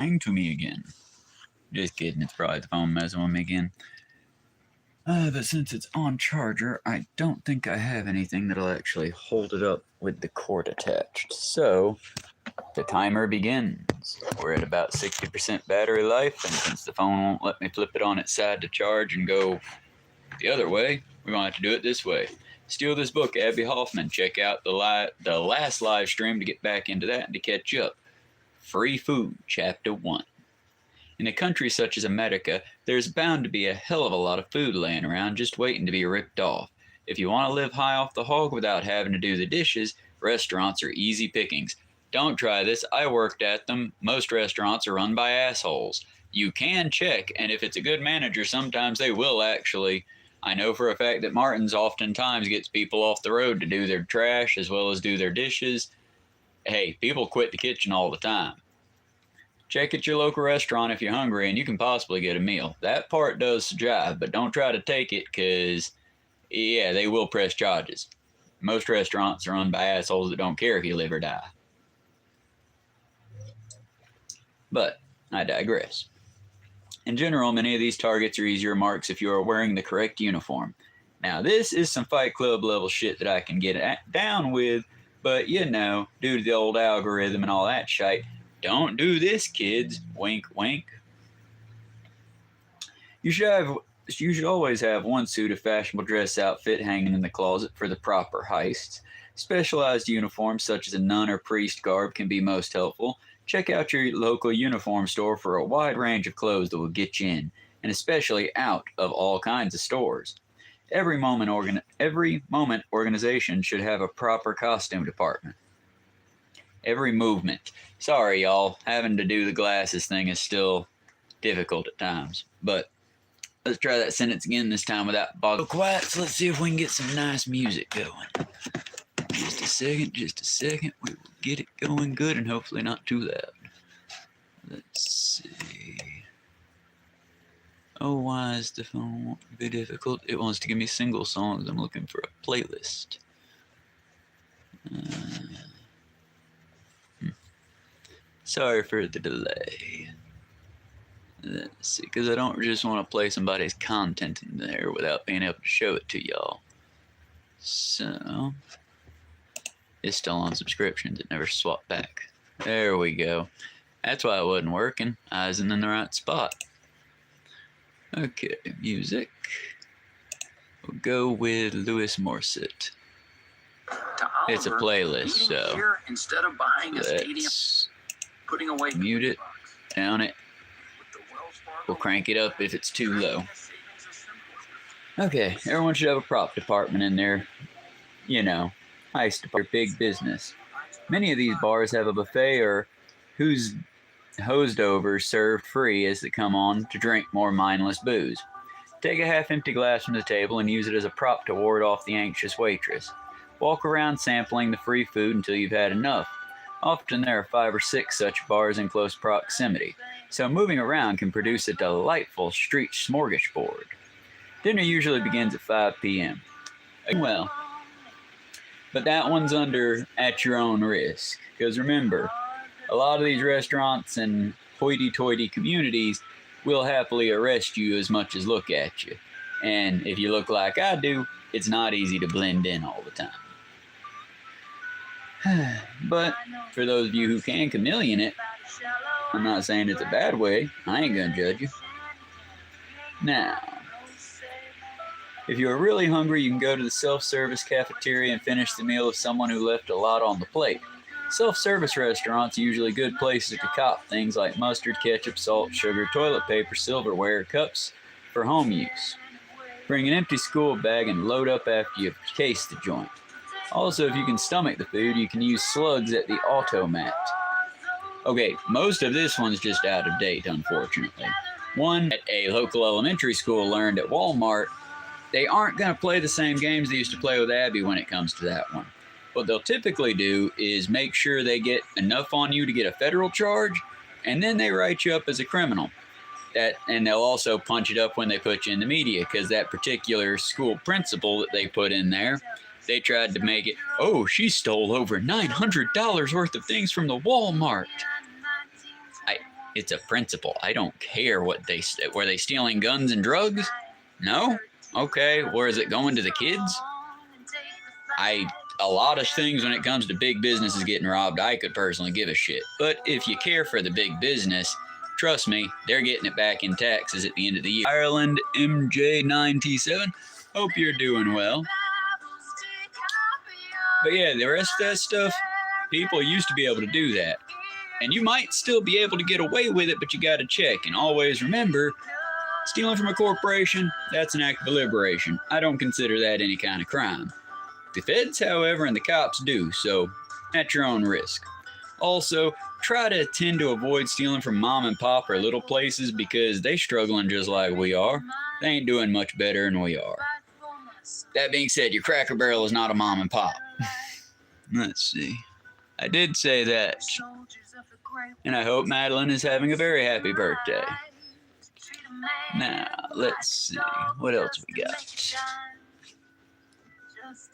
to me again. Just kidding, it's probably the phone messing with me again. But since it's on charger, I don't think I have anything that'll actually hold it up with the cord attached. So, the timer begins. We're at about 60% battery life, and since the phone won't let me flip it on its side to charge and go the other way, we're going to have to do it this way. Steal this book, Abbie Hoffman. Check out the last live stream to get back into that and to catch up. Free Food, Chapter 1. In a country such as America, there's bound to be a hell of a lot of food laying around just waiting to be ripped off. If you want to live high off the hog without having to do the dishes, restaurants are easy pickings. Don't try this. I worked at them. Most restaurants are run by assholes. You can check, and if it's a good manager, sometimes they will actually. I know for a fact that Martin's oftentimes gets people off the road to do their trash as well as do their dishes. Hey, people quit the kitchen all the time. Check at your local restaurant if you're hungry and you can possibly get a meal. That part does jive, but don't try to take it because, yeah, they will press charges. Most restaurants are run by assholes that don't care if you live or die. But I digress. In general, many of these targets are easier marks if you are wearing the correct uniform. Now, this is some Fight Club level shit that I can get down with, but you know, due to the old algorithm and all that shite, don't do this, kids. Wink, wink. You should always have one suit of fashionable dress outfit hanging in the closet for the proper heists. Specialized uniforms such as a nun or priest garb can be most helpful. Check out your local uniform store for a wide range of clothes that will get you in, and especially out of all kinds of stores. Every moment organization should have a proper costume department. Every movement. Sorry, y'all. Having to do the glasses thing is still difficult at times. But let's try that sentence again, this time without boggling. Quiet, so let's see if we can get some nice music going. Just a second. We will get it going good and hopefully not too loud. Let's see. Oh, why is the phone want to be difficult? It wants to give me single songs. I'm looking for a playlist. Sorry for the delay. Let's see, because I don't just want to play somebody's content in there without being able to show it to y'all. So, it's still on subscriptions. It never swapped back. There we go. That's why it wasn't working. I wasn't in the right spot. Okay, music. We'll go with Louis Morissette. It's a playlist, so instead of buying a stadium, putting away mute it, down it. We'll crank it up if it's too low. Okay, everyone should have a prop department in there. You know, heist department, big business. Many of these bars have a buffet or who's hosed over served free as they come on to drink more mindless booze. Take a half-empty glass from the table and use it as a prop to ward off the anxious waitress. Walk around sampling the free food until you've had enough. Often there are 5 or 6 such bars in close proximity, so moving around can produce a delightful street smorgasbord. Dinner usually begins at 5 p.m. Well, but that one's under at your own risk, because remember, a lot of these restaurants and hoity-toity communities will happily arrest you as much as look at you. And if you look like I do, it's not easy to blend in all the time. But for those of you who can chameleon it, I'm not saying it's a bad way. I ain't gonna judge you. Now, if you're really hungry, you can go to the self-service cafeteria and finish the meal of someone who left a lot on the plate. Self-service restaurants are usually good places to cop things like mustard, ketchup, salt, sugar, toilet paper, silverware, cups for home use. Bring an empty school bag and load up after you've cased the joint. Also, if you can stomach the food, you can use slugs at the automat. Okay, most of this one's just out of date, unfortunately. One at a local elementary school learned at Walmart, they aren't going to play the same games they used to play with Abbie when it comes to that one. What they'll typically do is make sure they get enough on you to get a federal charge, and then they write you up as a criminal. And they'll also punch it up when they put you in the media, because that particular school principal that they put in there, they tried to make it, oh, she stole over $900 worth of things from the Walmart. It's a principle. I don't care what were they stealing guns and drugs? No? Okay, where is it going to the kids? A lot of things when it comes to big businesses getting robbed, I could personally give a shit. But if you care for the big business, trust me, they're getting it back in taxes at the end of the year. Ireland MJ9T7, hope you're doing well. But yeah, the rest of that stuff, people used to be able to do that. And you might still be able to get away with it, but you gotta check. And always remember, stealing from a corporation, that's an act of liberation. I don't consider that any kind of crime. The feds, however, and the cops do, so at your own risk. Also, try to tend to avoid stealing from mom and pop or little places because they struggling just like we are. They ain't doing much better than we are. That being said, your Cracker Barrel is not a mom and pop. Let's see. I did say that. And I hope Madeline is having a very happy birthday. Now, let's see. What else we got?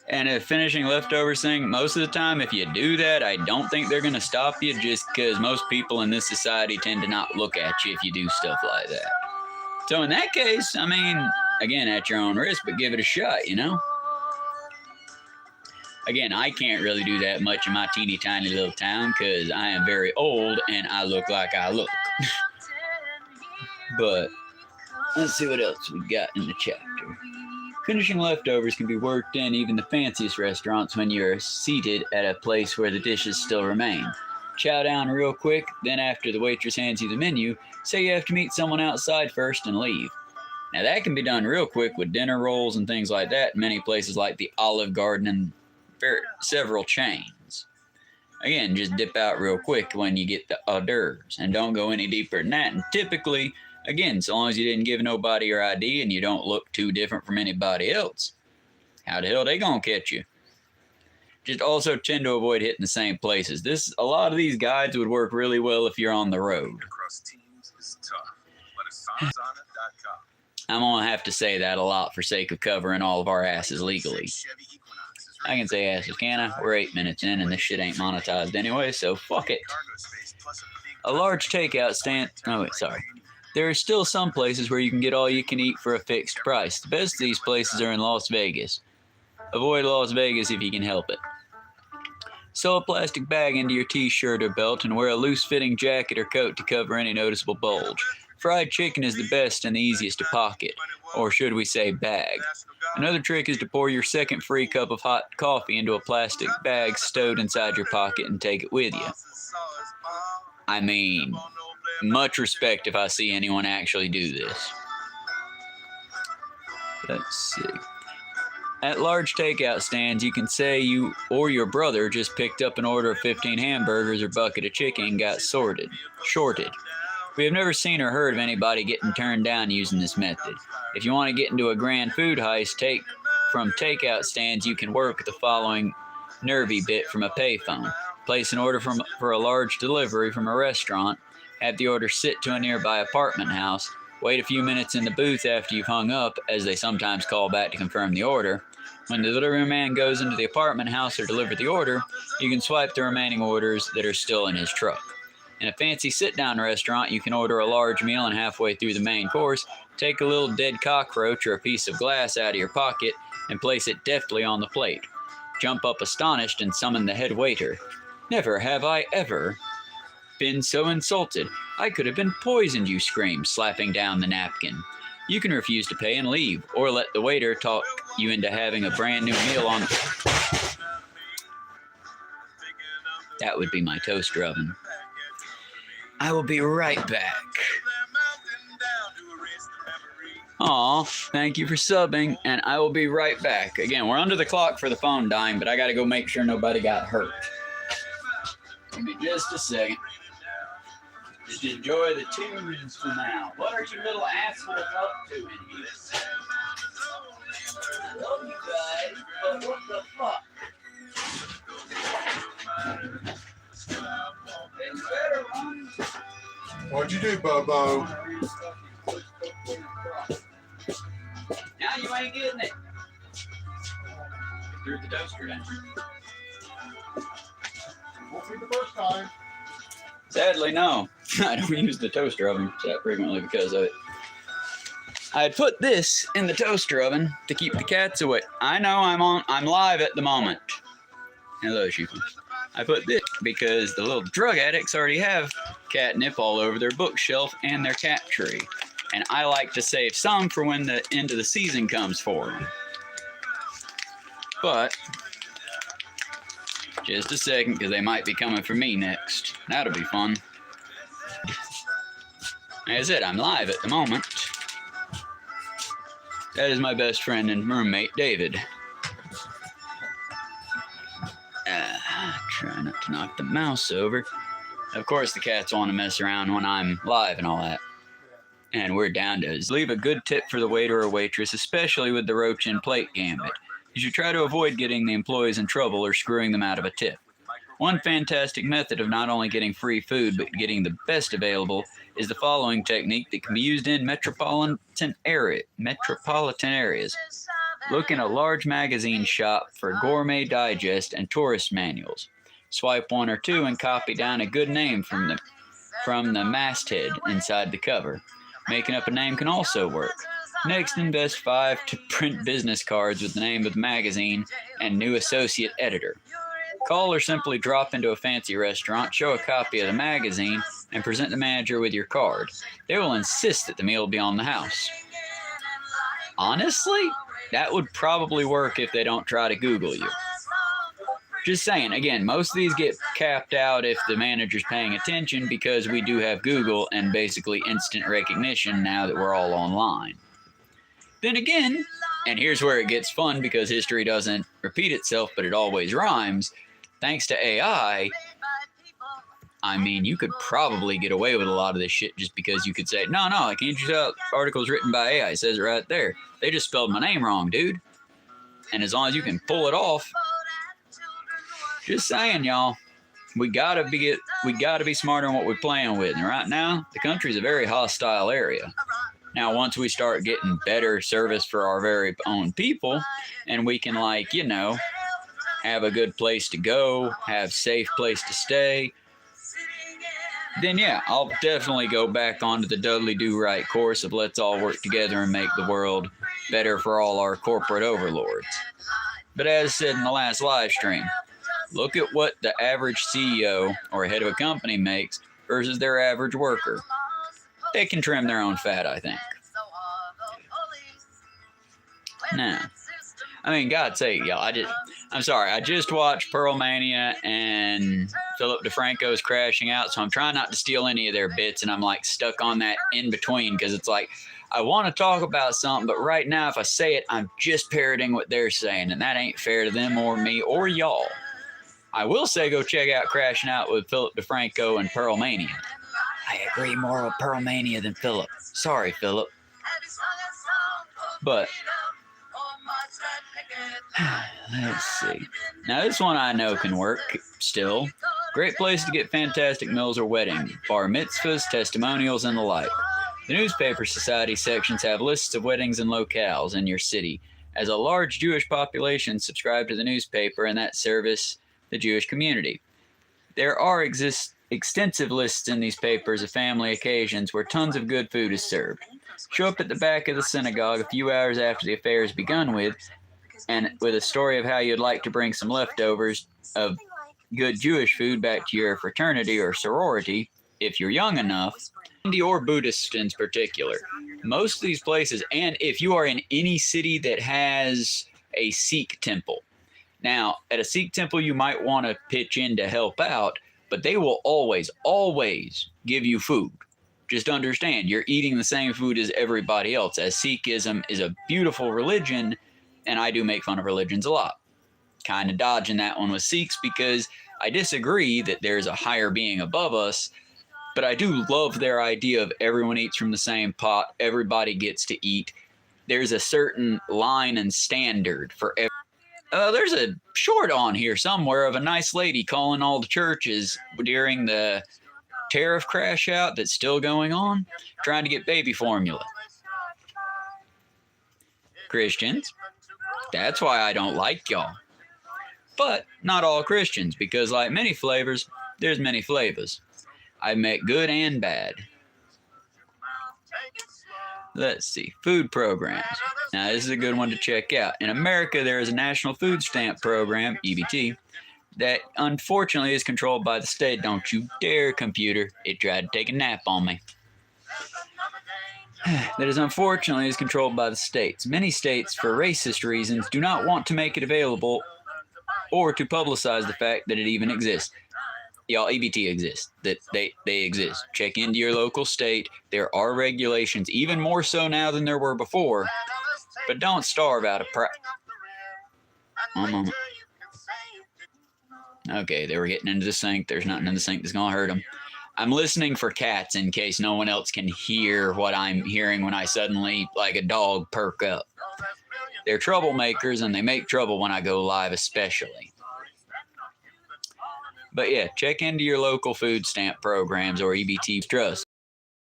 And a finishing leftovers thing, most of the time, if you do that, I don't think they're going to stop you just because most people in this society tend to not look at you if you do stuff like that. So in that case, I mean, again, at your own risk, but give it a shot, you know? Again, I can't really do that much in my teeny tiny little town because I am very old and I look like I look. But let's see what else we got in the chapter. Finishing leftovers can be worked in even the fanciest restaurants when you're seated at a place where the dishes still remain. Chow down real quick, then after the waitress hands you the menu, say you have to meet someone outside first and leave. Now that can be done real quick with dinner rolls and things like that in many places like the Olive Garden and several chains. Again, just dip out real quick when you get the hors d'oeuvres and don't go any deeper than that. And typically, again, so long as you didn't give nobody your ID and you don't look too different from anybody else, how the hell they gonna catch you? Just also tend to avoid hitting the same places. A lot of these guides would work really well if you're on the road. I'm gonna have to say that a lot for sake of covering all of our asses legally. I can say asses, can I? We're 8 minutes in and this shit ain't monetized anyway, so fuck it. A large takeout stand. Oh wait, sorry. There are still some places where you can get all you can eat for a fixed price. The best of these places are in Las Vegas. Avoid Las Vegas if you can help it. Sew a plastic bag into your t-shirt or belt and wear a loose-fitting jacket or coat to cover any noticeable bulge. Fried chicken is the best and the easiest to pocket, or should we say bag. Another trick is to pour your second free cup of hot coffee into a plastic bag stowed inside your pocket and take it with you. I mean, much respect if I see anyone actually do this. Let's see. At large takeout stands, you can say you or your brother just picked up an order of 15 hamburgers or bucket of chicken and got shorted. We have never seen or heard of anybody getting turned down using this method. If you want to get into a grand food heist, from takeout stands, you can work the following nervy bit from a payphone. Place an order for a large delivery from a restaurant. Have the order sit to a nearby apartment house. Wait a few minutes in the booth after you've hung up, as they sometimes call back to confirm the order. When the delivery man goes into the apartment house or deliver the order, you can swipe the remaining orders that are still in his truck. In a fancy sit-down restaurant, you can order a large meal and halfway through the main course, take a little dead cockroach or a piece of glass out of your pocket and place it deftly on the plate. Jump up astonished and summon the head waiter. Never have I ever been so insulted. I could have been poisoned, you scream, slapping down the napkin. You can refuse to pay and leave, or let the waiter talk you into having a brand new meal on. That would be my toaster oven. I will be right back. Aw, thank you for subbing, and I will be right back. Again, we're under the clock for the phone dying, but I gotta go make sure nobody got hurt. Give me just a second. Just enjoy the tunes for now. What are you little assholes up to in here? I love you guys, but what the fuck? It's better, Ron. What'd you do, Bobo? Now you ain't getting it. Threw the toaster down. Won't be the first time. Sadly, no. I don't use the toaster oven that frequently because of it. I had put this in the toaster oven to keep the cats away. I know I'm live at the moment. Hello, sheeple. I put this because the little drug addicts already have catnip all over their bookshelf and their cat tree. And I like to save some for when the end of the season comes for them. But, just a second, because they might be coming for me next. That'll be fun. Like I said, I'm live at the moment. That is my best friend and roommate, David. Try not to knock the mouse over. Of course, the cats want to mess around when I'm live and all that. And we're down to leave a good tip for the waiter or waitress, especially with the roach and plate gambit. You should try to avoid getting the employees in trouble or screwing them out of a tip. One fantastic method of not only getting free food, but getting the best available is the following technique that can be used in metropolitan areas. Look in a large magazine shop for gourmet digest and tourist manuals. Swipe one or two and copy down a good name from the masthead inside the cover. Making up a name can also work. Next, invest 5 to print business cards with the name of the magazine and new associate editor. Call or simply drop into a fancy restaurant, show a copy of the magazine, and present the manager with your card. They will insist that the meal be on the house. Honestly, that would probably work if they don't try to Google you. Just saying, again, most of these get capped out if the manager's paying attention because we do have Google and basically instant recognition now that we're all online. Then again, and here's where it gets fun because history doesn't repeat itself, but it always rhymes. Thanks to AI, I mean, you could probably get away with a lot of this shit just because you could say, no, I can't use articles written by AI. It says it right there. They just spelled my name wrong, dude. And as long as you can pull it off, just saying, y'all, we gotta be smarter on what we're playing with. And right now, the country's a very hostile area. Now, once we start getting better service for our very own people, and we can, like, you know, have a good place to go, have safe place to stay, then yeah, I'll definitely go back onto the Dudley Do-Right course of let's all work together and make the world better for all our corporate overlords. But as said in the last live stream, look at what the average CEO or head of a company makes versus their average worker. They can trim their own fat, I think. Now, I mean, God's sake, y'all, I'm sorry, I just watched Pearl Mania and Philip DeFranco's Crashing Out, so I'm trying not to steal any of their bits, and I'm like stuck on that in between because it's like, I want to talk about something, but right now if I say it, I'm just parroting what they're saying, and that ain't fair to them or me or y'all. I will say go check out Crashing Out with Philip DeFranco and Pearl Mania. I agree more with Pearl Mania than Philip. Sorry, Philip. But let's see. Now this one I know can work still. Great place to get fantastic meals or wedding, bar mitzvahs, testimonials, and the like. The newspaper society sections have lists of weddings and locales in your city, as a large Jewish population subscribe to the newspaper and that service the Jewish community. There are extensive lists in these papers of family occasions where tons of good food is served. Show up at the back of the synagogue a few hours after the affair is begun with, and with a story of how you'd like to bring some leftovers of good Jewish food back to your fraternity or sorority, if you're young enough, or Buddhists in particular. Most of these places, and if you are in any city that has a Sikh temple. Now, at a Sikh temple, you might want to pitch in to help out, but they will always give you food. Just understand, you're eating the same food as everybody else, as Sikhism is a beautiful religion, and I do make fun of religions a lot. Kind of dodging that one with Sikhs because I disagree that there's a higher being above us, but I do love their idea of everyone eats from the same pot, everybody gets to eat. There's a certain line and standard for everyone. There's a short on here somewhere of a nice lady calling all the churches during the tariff crash out that's still going on, trying to get baby formula. Christians, that's why I don't like y'all. But not all Christians, because like many flavors, there's many flavors. I've met good and bad. Let's see. Food programs. Now, this is a good one to check out. In America, there is a National Food Stamp Program, EBT, that unfortunately is controlled by the state. Don't you dare, computer. It tried to take a nap on me. That is unfortunately is controlled by the states. Many states, for racist reasons, do not want to make it available or to publicize the fact that it even exists. Y'all, EBT exists. That they exist. Check into your local state. There are regulations, even more so now than there were before. But don't starve out of pride. One moment. Okay, they were getting into the sink. There's nothing in the sink that's going to hurt them. I'm listening for cats in case no one else can hear what I'm hearing when I suddenly, like a dog, perk up. They're troublemakers, and they make trouble when I go live especially. But yeah, check into your local food stamp programs or EBT trust.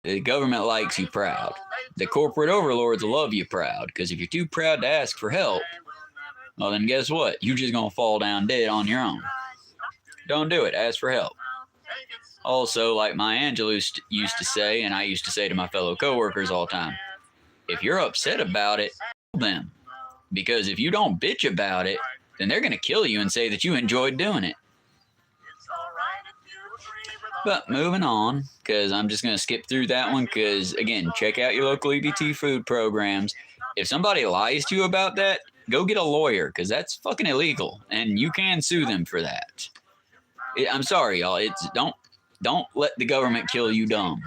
The government likes you proud. The corporate overlords love you proud, because if you're too proud to ask for help, well then guess what? You're just going to fall down dead on your own. Don't do it. Ask for help. Also, like Maya Angelou used to say, and I used to say to my fellow coworkers all the time, if you're upset about it, tell them. Because if you don't bitch about it, then they're going to kill you and say that you enjoyed doing it. But moving on, because I'm just going to skip through that one, because, again, check out your local EBT food programs. If somebody lies to you about that, go get a lawyer, because that's fucking illegal, and you can sue them for that. I'm sorry, y'all. Don't let the government kill you dumb.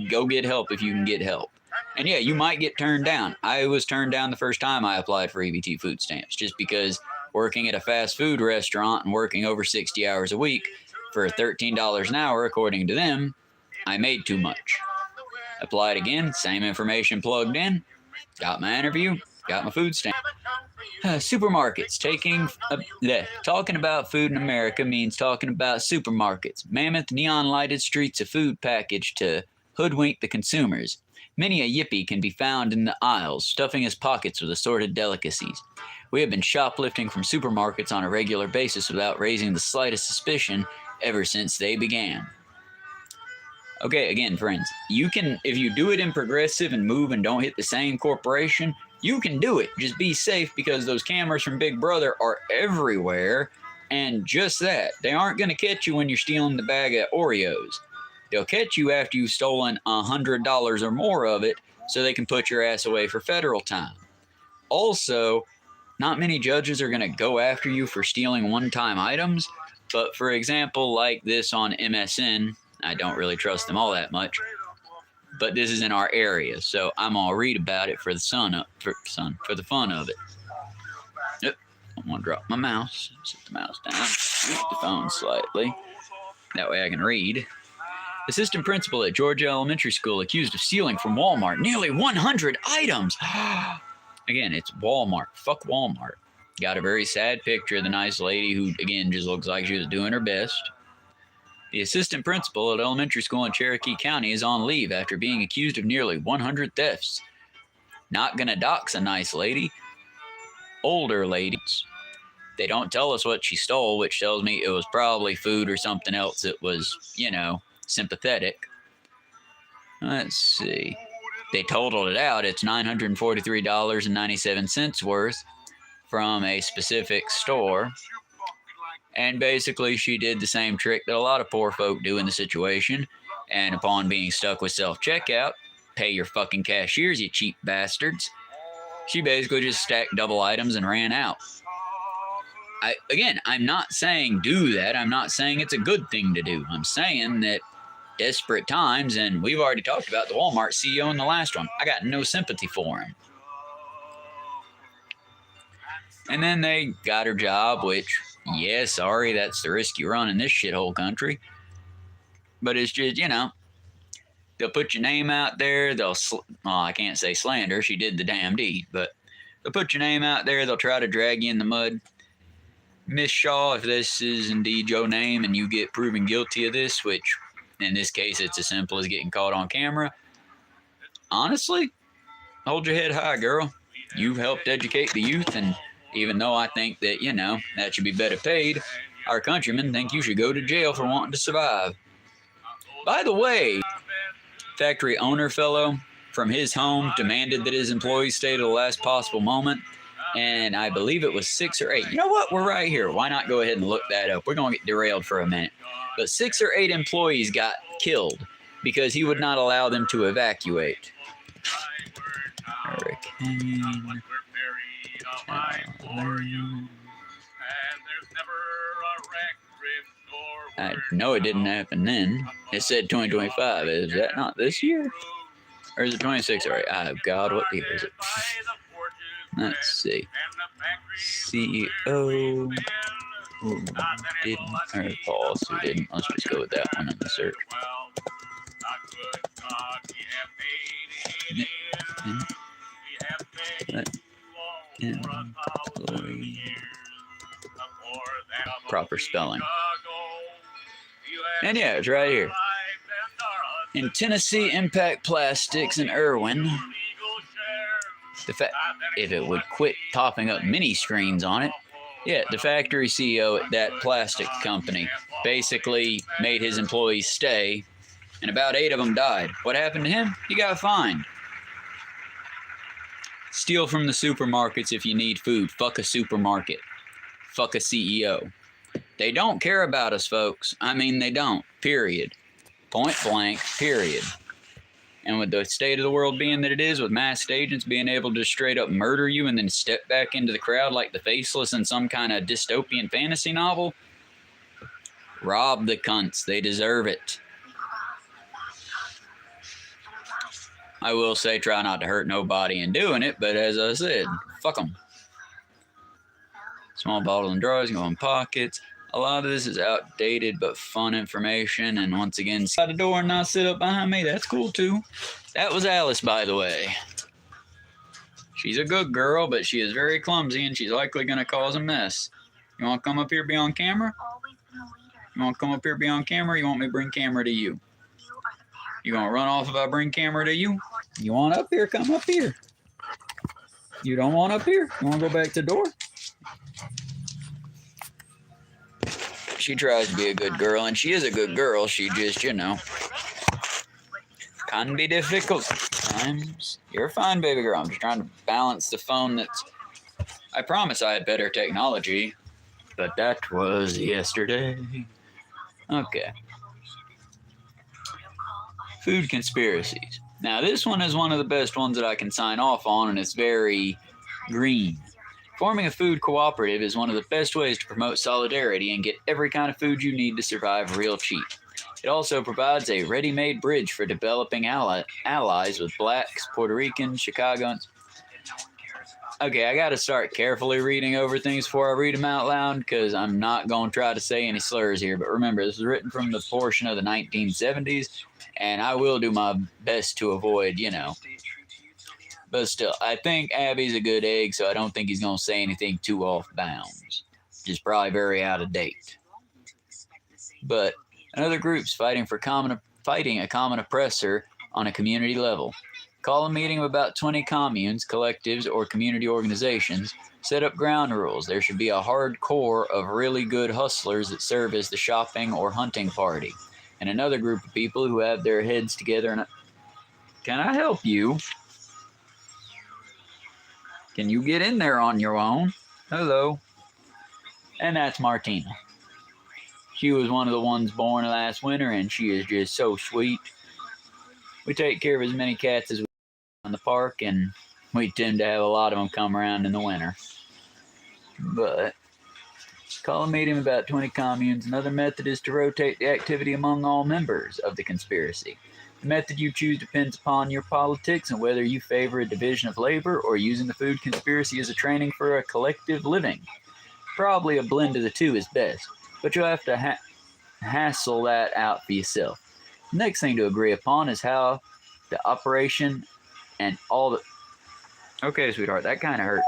Go get help if you can get help. And yeah, you might get turned down. I was turned down the first time I applied for EBT food stamps, just because working at a fast food restaurant and working over 60 hours a week for $13 an hour, according to them, I made too much. Applied again, same information plugged in, got my interview, got my food stamp. Supermarkets. Talking about food in America means talking about supermarkets. Mammoth neon-lighted streets of food packaged to hoodwink the consumers. Many a yippee can be found in the aisles, stuffing his pockets with assorted delicacies. We have been shoplifting from supermarkets on a regular basis without raising the slightest suspicion ever since they began. Okay, again, friends, you can, if you do it in progressive and move and don't hit the same corporation, you can do it. Just be safe, because those cameras from Big Brother are everywhere. And just that, they aren't going to catch you when you're stealing the bag of Oreos. They'll catch you after you've stolen $100 or more of it, so they can put your ass away for federal time. Also, not many judges are going to go after you for stealing one-time items. But for example, like this on MSN, I don't really trust them all that much. But this is in our area, so I'm gonna read about it for the for the fun of it. Yep, I'm gonna drop my mouse, set the mouse down, move the phone slightly. That way I can read. Assistant principal at Georgia Elementary School accused of stealing from Walmart nearly 100 items. Again, it's Walmart. Fuck Walmart. Got a very sad picture of the nice lady who, again, just looks like she was doing her best. The assistant principal at elementary school in Cherokee County is on leave after being accused of nearly 100 thefts. Not gonna dox a nice lady. Older ladies. They don't tell us what she stole, which tells me it was probably food or something else that was, sympathetic. Let's see. They totaled it out. It's $943.97 worth from a specific store. And basically, she did the same trick that a lot of poor folk do in the situation. And upon being stuck with self-checkout, pay your fucking cashiers, you cheap bastards. She basically just stacked double items and ran out. I'm not saying do that. I'm not saying it's a good thing to do. I'm saying that desperate times, and we've already talked about the Walmart CEO in the last one. I got no sympathy for him. And then they got her job, which, yeah, sorry, that's the risk you run in this shithole country. But it's just, they'll put your name out there. I can't say slander. She did the damn deed. But they'll put your name out there. They'll try to drag you in the mud. Miss Shaw, if this is indeed your name and you get proven guilty of this, which in this case it's as simple as getting caught on camera, honestly, hold your head high, girl. You've helped educate the youth, and even though I think that, that should be better paid, our countrymen think you should go to jail for wanting to survive. By the way, factory owner fellow from his home demanded that his employees stay to the last possible moment. And I believe it was 6 or 8. You know what? We're right here. Why not go ahead and look that up? We're going to get derailed for a minute. But 6 or 8 employees got killed because he would not allow them to evacuate. Hurricane. I know it didn't happen then. It said 2025. Is that not this year? Or is it 26? All right. Oh, God, what year is it? Let's see. CEO. Ooh, didn't. Or false. Who didn't? Let's just go with that one in the search. Proper spelling. And yeah, it's right here. In Tennessee, Impact Plastics in Irwin. The fact, if it would quit popping up mini screens on it. Yeah, the factory CEO at that plastic company basically made his employees stay, and about 8 of them died. What happened to him? He got fined. Steal from the supermarkets if you need food. Fuck a supermarket. Fuck a CEO. They don't care about us, folks. I mean, they don't. Period. Point blank. Period. And with the state of the world being that it is, with masked agents being able to straight up murder you and then step back into the crowd like the Faceless in some kind of dystopian fantasy novel, rob the cunts. They deserve it. I will say try not to hurt nobody in doing it, but as I said, fuck them. Small bottle and drawers go in pockets. A lot of this is outdated but fun information. And once again, slide the door and not sit up behind me. That's cool too. That was Alice, by the way. She's a good girl, but she is very clumsy and she's likely going to cause a mess. You want to come up here, be on camera? You want to come up here, be on camera? Or you want me to bring camera to you? You going to run off if I bring camera to you? You want up here? Come up here. You don't want up here? You want to go back to the door? She tries to be a good girl, and she is a good girl. She just, you know, can be difficult sometimes. You're fine, baby girl. I'm just trying to balance the phone that's... I promise I had better technology, but that was yesterday. Okay. Food conspiracies. Now, this one is one of the best ones that I can sign off on, and it's very green. Forming a food cooperative is one of the best ways to promote solidarity and get every kind of food you need to survive real cheap. It also provides a ready-made bridge for developing allies with blacks, Puerto Ricans, Chicagoans. Okay, I got to start carefully reading over things before I read them out loud because I'm not going to try to say any slurs here. But remember, this is written from the portion of the 1970s, and I will do my best to avoid, you know. But still, I think Abbie's a good egg, so I don't think he's going to say anything too off bounds. Just probably very out of date. But another group's fighting a common oppressor on a community level. Call a meeting of about 20 communes, collectives, or community organizations. Set up ground rules. There should be a hard core of really good hustlers that serve as the shopping or hunting party. And another group of people who have their heads together and... Can I help you? Can you get in there on your own? Hello. And that's Martina. She was one of the ones born last winter, and she is just so sweet. We take care of as many cats as we can in the park, and we tend to have a lot of them come around in the winter. But call a meeting about 20 communes. Another method is to rotate the activity among all members of the conspiracy. The method you choose depends upon your politics and whether you favor a division of labor or using the food conspiracy as a training for a collective living. Probably a blend of the two is best, but you'll have to hassle that out for yourself. The next thing to agree upon is how the operation and all the... Okay, sweetheart, that kind of hurt.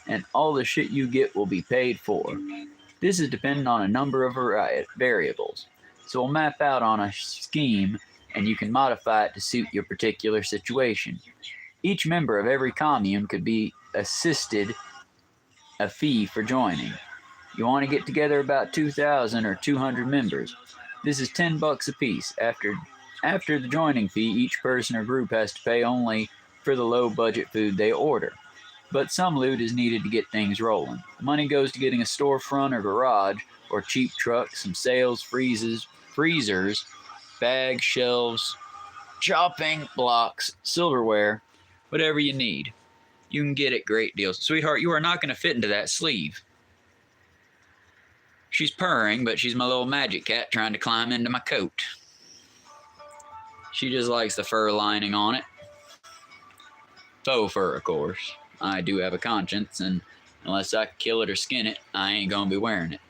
And all the shit you get will be paid for. This is dependent on a number of variables. So we'll map out on a scheme and you can modify it to suit your particular situation. Each member of every commune could be assisted a fee for joining. You want to get together about 2,000 or 200 members. This is $10 a piece. After the joining fee, each person or group has to pay only for the low-budget food they order. But some loot is needed to get things rolling. The money goes to getting a storefront or garage, or cheap truck, some sails, freezers, bags, shelves, chopping blocks, silverware, whatever you need. You can get it great deals. Sweetheart, you are not going to fit into that sleeve. She's purring, but she's my little magic cat trying to climb into my coat. She just likes the fur lining on it. Faux fur, of course. I do have a conscience, and unless I kill it or skin it, I ain't gonna be wearing it.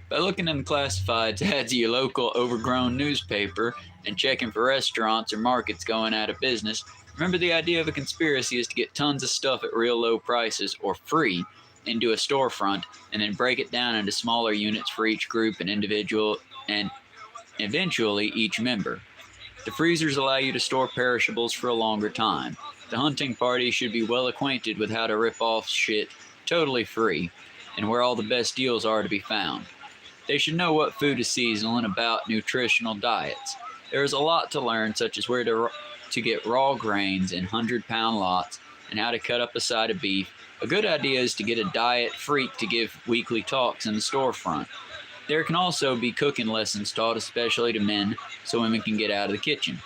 By looking in the classifieds ads of your local overgrown newspaper and checking for restaurants or markets going out of business, remember the idea of a conspiracy is to get tons of stuff at real low prices or free into a storefront and then break it down into smaller units for each group and individual and eventually each member. The freezers allow you to store perishables for a longer time. The hunting party should be well acquainted with how to rip off shit totally free and where all the best deals are to be found. They should know what food is seasonal and about nutritional diets. There is a lot to learn, such as where to get raw grains in 100-pound lots and how to cut up a side of beef. A good idea is to get a diet freak to give weekly talks in the storefront. There can also be cooking lessons taught especially to men so women can get out of the kitchen.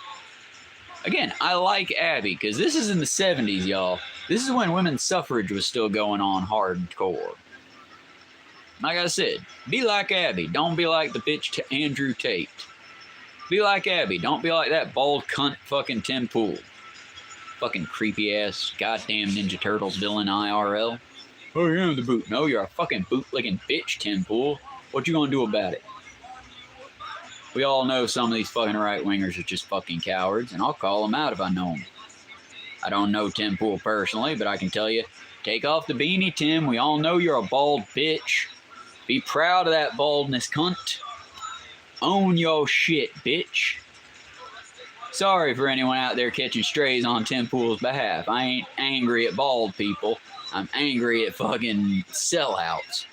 Again, I like Abbie because this is in the 70s, y'all. This is when women's suffrage was still going on hardcore. Like I said, be like Abbie. Don't be like the bitch Andrew Tate. Be like Abbie. Don't be like that bald cunt fucking Tim Pool. Fucking creepy ass goddamn Ninja Turtles villain IRL. Oh, you're the boot. No, you're a fucking bootlicking bitch, Tim Pool. What you gonna do about it? We all know some of these fucking right-wingers are just fucking cowards, and I'll call them out if I know them. I don't know Tim Pool personally, but I can tell you, take off the beanie, Tim. We all know you're a bald bitch. Be proud of that baldness, cunt. Own your shit, bitch. Sorry for anyone out there catching strays on Tim Pool's behalf. I ain't angry at bald people. I'm angry at fucking sellouts.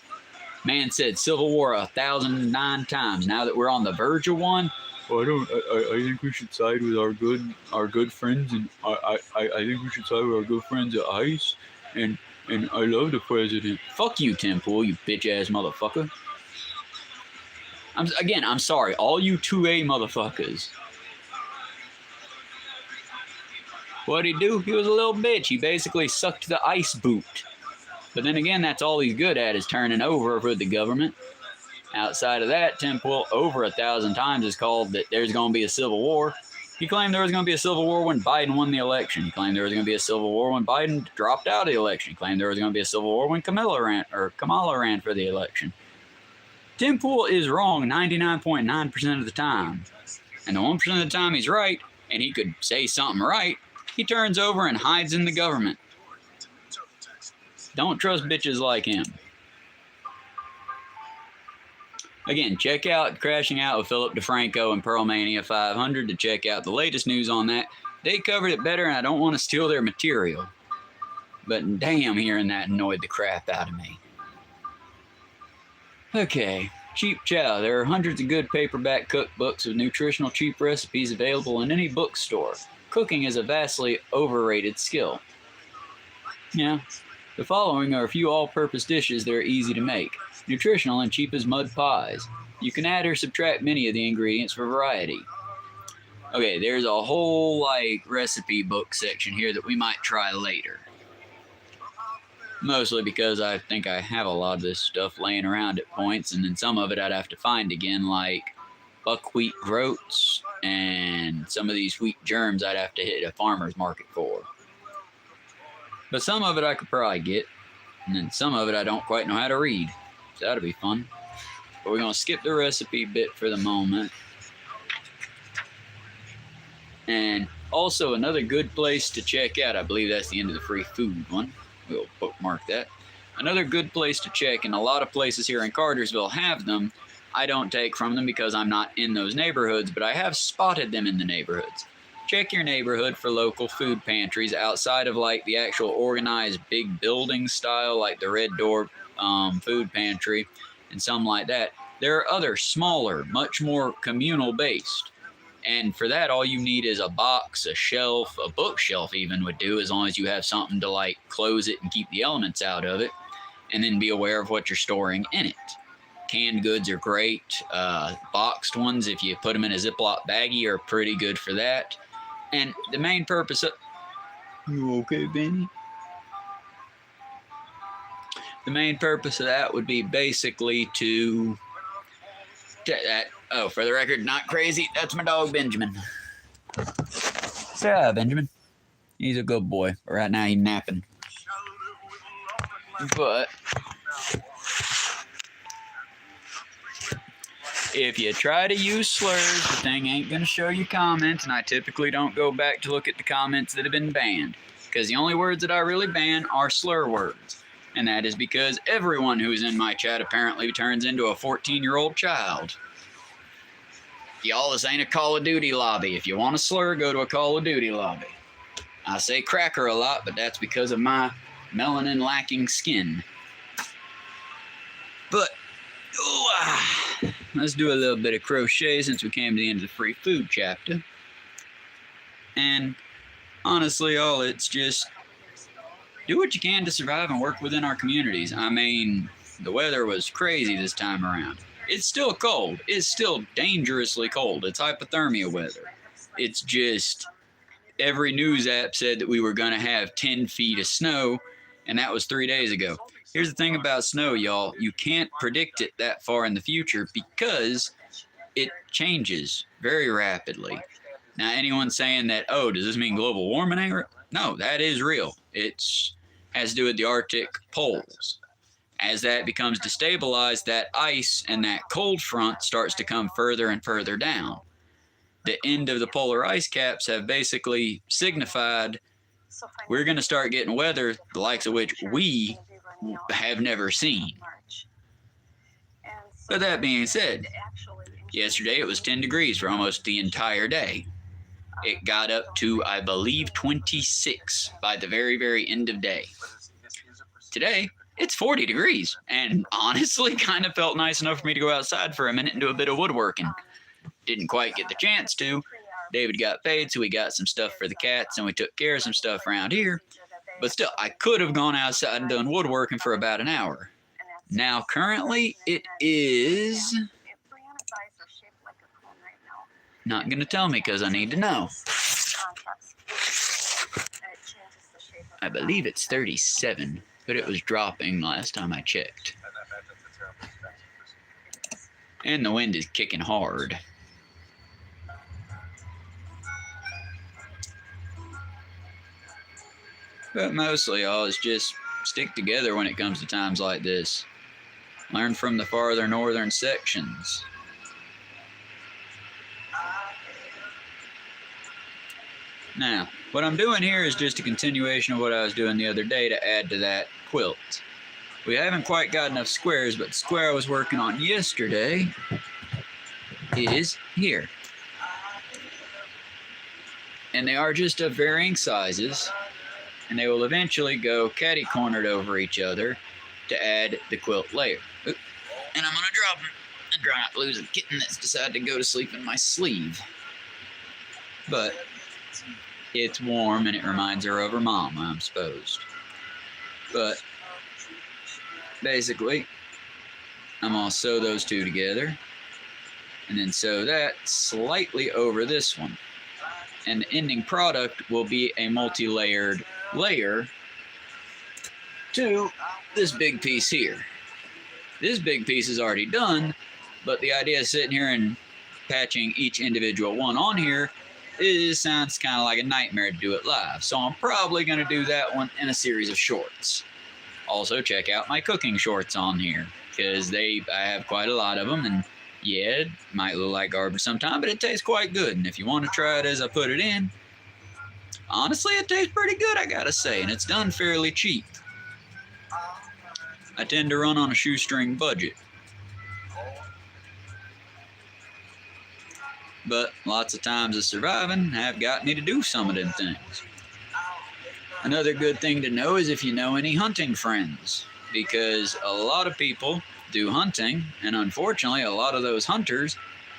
Man said Civil War 1,009 times. Now that we're on the verge of one, I think we should side with our good friends, and I think we should side with our good friends at ICE, and I love the president. Fuck you, Tim Pool, you bitch ass motherfucker. I'm sorry, all you 2A motherfuckers. What'd he do? He was a little bitch. He basically sucked the ice boot. But then again, that's all he's good at is turning over for the government. Outside of that, Tim Pool over 1,000 times has called that there's going to be a civil war. He claimed there was going to be a civil war when Biden won the election. He claimed there was going to be a civil war when Biden dropped out of the election. He claimed there was going to be a civil war when Kamala ran for the election. Tim Pool is wrong 99.9% of the time. And the 1% of the time he's right, and he could say something right, he turns over and hides in the government. Don't trust bitches like him. Again, check out Crashing Out with Philip DeFranco and Pearlmania 500 to check out the latest news on that. They covered it better, and I don't want to steal their material. But damn, hearing that annoyed the crap out of me. Okay, Cheap Chow. There are hundreds of good paperback cookbooks with nutritional cheap recipes available in any bookstore. Cooking is a vastly overrated skill. Yeah. The following are a few all-purpose dishes that are easy to make, nutritional and cheap as mud pies. You can add or subtract many of the ingredients for variety. Okay, there's a whole, recipe book section here that we might try later. Mostly because I think I have a lot of this stuff laying around at points, and then some of it I'd have to find again, like buckwheat groats, and some of these wheat germs I'd have to hit a farmer's market for. But some of it I could probably get, and then some of it I don't quite know how to read. So that'll be fun. But we're going to skip the recipe bit for the moment. And also another good place to check out, I believe that's the end of the free food one. We'll bookmark that. Another good place to check, and a lot of places here in Cartersville have them. I don't take from them because I'm not in those neighborhoods, but I have spotted them in the neighborhoods. Check your neighborhood for local food pantries outside of the actual organized big building style, like the Red Door food pantry and something like that. There are other smaller, much more communal based. And for that, all you need is a box, a shelf, a bookshelf even would do, as long as you have something to like close it and keep the elements out of it, and then be aware of what you're storing in it. Canned goods are great. Boxed ones, if you put them in a Ziploc baggie, are pretty good for that. And the main purpose of... You okay, Benny? The main purpose of that would be basically to... Oh, for the record, not crazy. That's my dog, Benjamin. Say hi, Benjamin. He's a good boy. But right now, he's napping. But if you try to use slurs, the thing ain't going to show you comments, and I typically don't go back to look at the comments that have been banned, because the only words that I really ban are slur words, and that is because everyone who's in my chat apparently turns into a 14-year-old child. Y'all, this ain't a Call of Duty lobby. If you want to slur, go to a Call of Duty lobby. I say cracker a lot, but that's because of my melanin-lacking skin. But, let's do a little bit of crochet since we came to the end of the free food chapter. And honestly, y'all, it's just do what you can to survive and work within our communities. I mean, the weather was crazy this time around. It's still cold. It's still dangerously cold. It's hypothermia weather. It's just every news app said that we were going to have 10 feet of snow, and that was 3 days ago. Here's the thing about snow, y'all. You can't predict it that far in the future because it changes very rapidly. Now, anyone saying that, oh, does this mean global warming ain't real? No, that is real. It has to do with the Arctic poles. As that becomes destabilized, that ice and that cold front starts to come further and further down. The end of the polar ice caps have basically signified we're going to start getting weather the likes of which we have never seen. But that being said, yesterday it was 10 degrees for almost the entire day. It got up to, I believe, 26 by the very, very end of day. Today, it's 40 degrees, and honestly kind of felt nice enough for me to go outside for a minute and do a bit of woodworking. Didn't quite get the chance to. David got paid, so we got some stuff for the cats, and we took care of some stuff around here. But still, I could have gone outside and done woodworking for about an hour. Now, currently, it is... Not going to tell me because I need to know. I believe it's 37. But it was dropping last time I checked. And the wind is kicking hard. But mostly all is just stick together when it comes to times like this. Learn from the farther northern sections. Now, what I'm doing here is just a continuation of what I was doing the other day to add to that quilt. We haven't quite got enough squares, but the square I was working on yesterday is here. And they are just of varying sizes, and they will eventually go catty-cornered over each other to add the quilt layer. Oop. And I'm going to drop them and try not to lose a kitten that's decided to go to sleep in my sleeve. But it's warm, and it reminds her of her mom, I'm supposed. But basically, I'm going to sew those two together, and then sew that slightly over this one. And the ending product will be a multi-layered layer to this big piece here. This big piece is already done, but the idea of sitting here and patching each individual one on here sounds kind of like a nightmare to do it live. So I'm probably going to do that one in a series of shorts. Also, check out my cooking shorts on here, because I have quite a lot of them, and yeah, it might look like garbage sometimes, but it tastes quite good. And if you want to try it as I put it in, honestly, it tastes pretty good, I gotta say, and it's done fairly cheap. I tend to run on a shoestring budget. But lots of times of surviving have got me to do some of them things. Another good thing to know is if you know any hunting friends, because a lot of people do hunting, and unfortunately, a lot of those hunters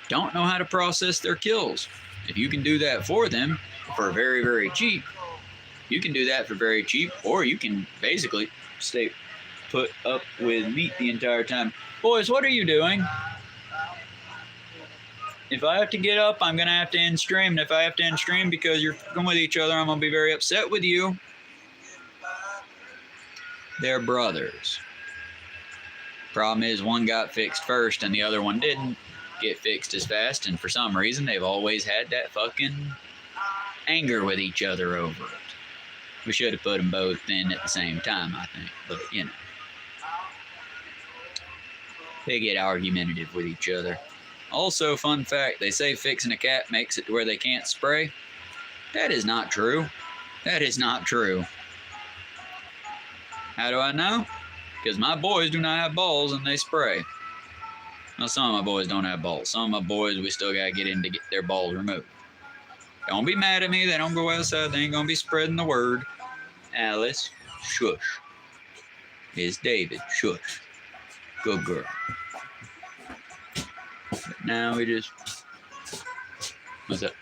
don't know how to process their kills. If you can do that for them for very, very cheap, you can do that for very cheap, or you can basically stay put up with meat the entire time. Boys, what are you doing? If I have to get up, I'm going to have to end stream. And if I have to end stream because you're fucking with each other, I'm going to be very upset with you. They're brothers. Problem is, one got fixed first and the other one didn't get fixed as fast. And for some reason, they've always had that fucking anger with each other over it. We should have put them both in at the same time, I think. But, you know. They get argumentative with each other. Also, fun fact, they say fixing a cat makes it to where they can't spray. That is not true. That is not true. How do I know? Because my boys do not have balls and they spray. Well, some of my boys don't have balls. Some of my boys, we still got to get in to get their balls removed. Don't be mad at me. They don't go outside. They ain't going to be spreading the word. Alice, shush. It's David, shush. Good girl. But now we just... What's up?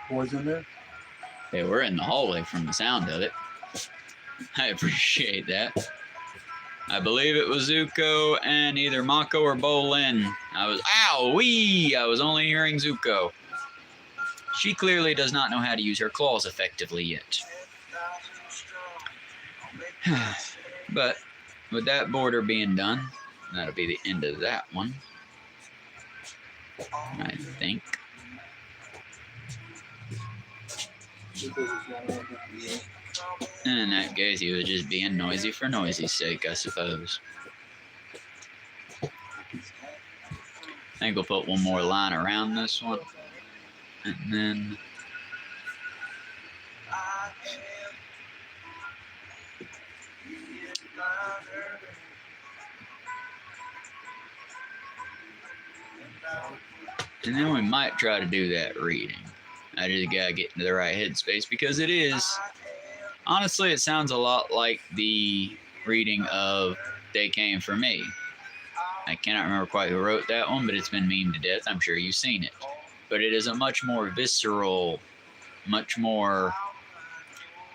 Boys in there? Hey, we're in the hallway from the sound of it. I appreciate that. I believe it was Zuko and either Mako or Bolin. I was only hearing Zuko. She clearly does not know how to use her claws effectively yet. But with that border being done, that'll be the end of that one, I think. And in that case, he was just being noisy for noisy's sake, I suppose. I think we'll put one more line around this one. And then... And then we might try to do that reading. I just gotta get into the right headspace because it is... Honestly, it sounds a lot like the reading of They Came For Me. I cannot remember quite who wrote that one, but it's been memed to death. I'm sure you've seen it. But it is a much more visceral, much more,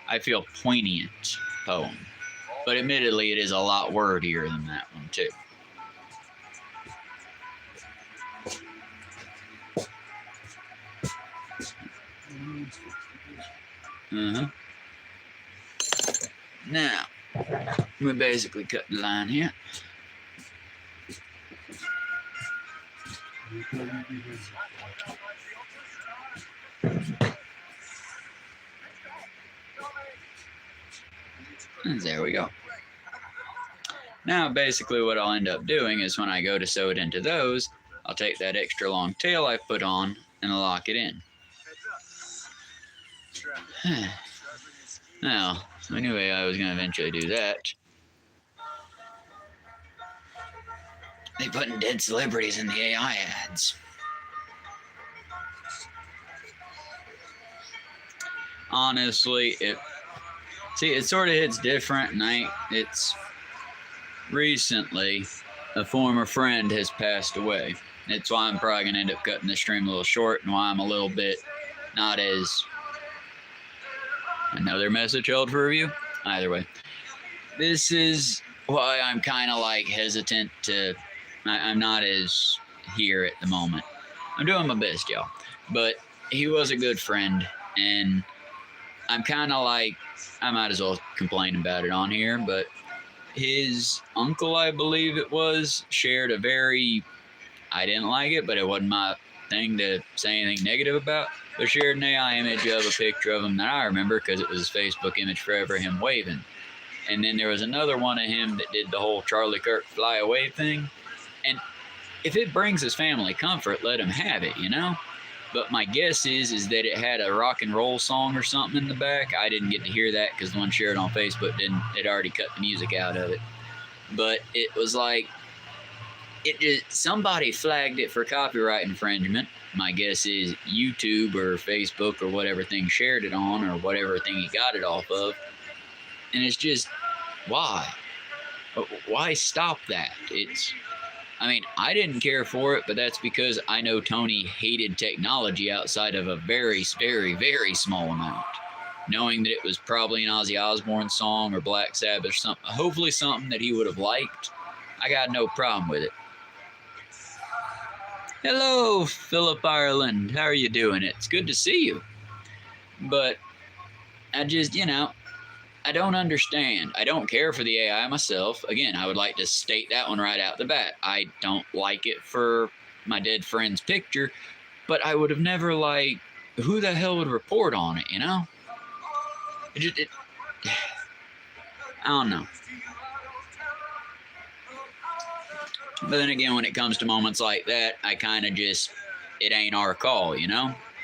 I feel, poignant poem. But admittedly, it is a lot wordier than that one, too. Now, we basically cut the line here. And there we go. Now, basically what I'll end up doing is when I go to sew it into those, I'll take that extra long tail I put on and lock it in. Now, anyway, I was going to eventually do that. They putting dead celebrities in the AI ads. Honestly, it sort of hits different, and it's recently a former friend has passed away. That's why I'm probably going to end up cutting this stream a little short, and why I'm a little bit not as... Another message held for review? Either way. This is why I'm kind of like hesitant to... I'm not as here at the moment. I'm doing my best, y'all. But he was a good friend, and I'm kind of like... I might as well complain about it on here, but his uncle, I believe it was, shared a very... I didn't like it, but it wasn't my thing to say anything negative about. But shared an AI image of a picture of him that I remember because it was his Facebook image forever, him waving. And then there was another one of him that did the whole Charlie Kirk fly away thing. And if it brings his family comfort, let him have it, you know? But my guess is that it had a rock and roll song or something in the back. I didn't get to hear that because the one shared on Facebook it already cut the music out of it. But it was like, somebody flagged it for copyright infringement. My guess is YouTube or Facebook or whatever thing shared it on or whatever thing he got it off of. And it's just, why? Why stop that? I mean, I didn't care for it, but that's because I know Tony hated technology outside of a very, very, very small amount. Knowing that it was probably an Ozzy Osbourne song or Black Sabbath or something, hopefully something that he would have liked, I got no problem with it. Hello, Philip Ireland. How are you doing? It's good to see you. But I just, I don't understand. I don't care for the AI myself. Again, I would like to state that one right out the bat. I don't like it for my dead friend's picture, but I would have never, who the hell would report on it, I don't know. But then again, when it comes to moments like that, I kind of just, it ain't our call, If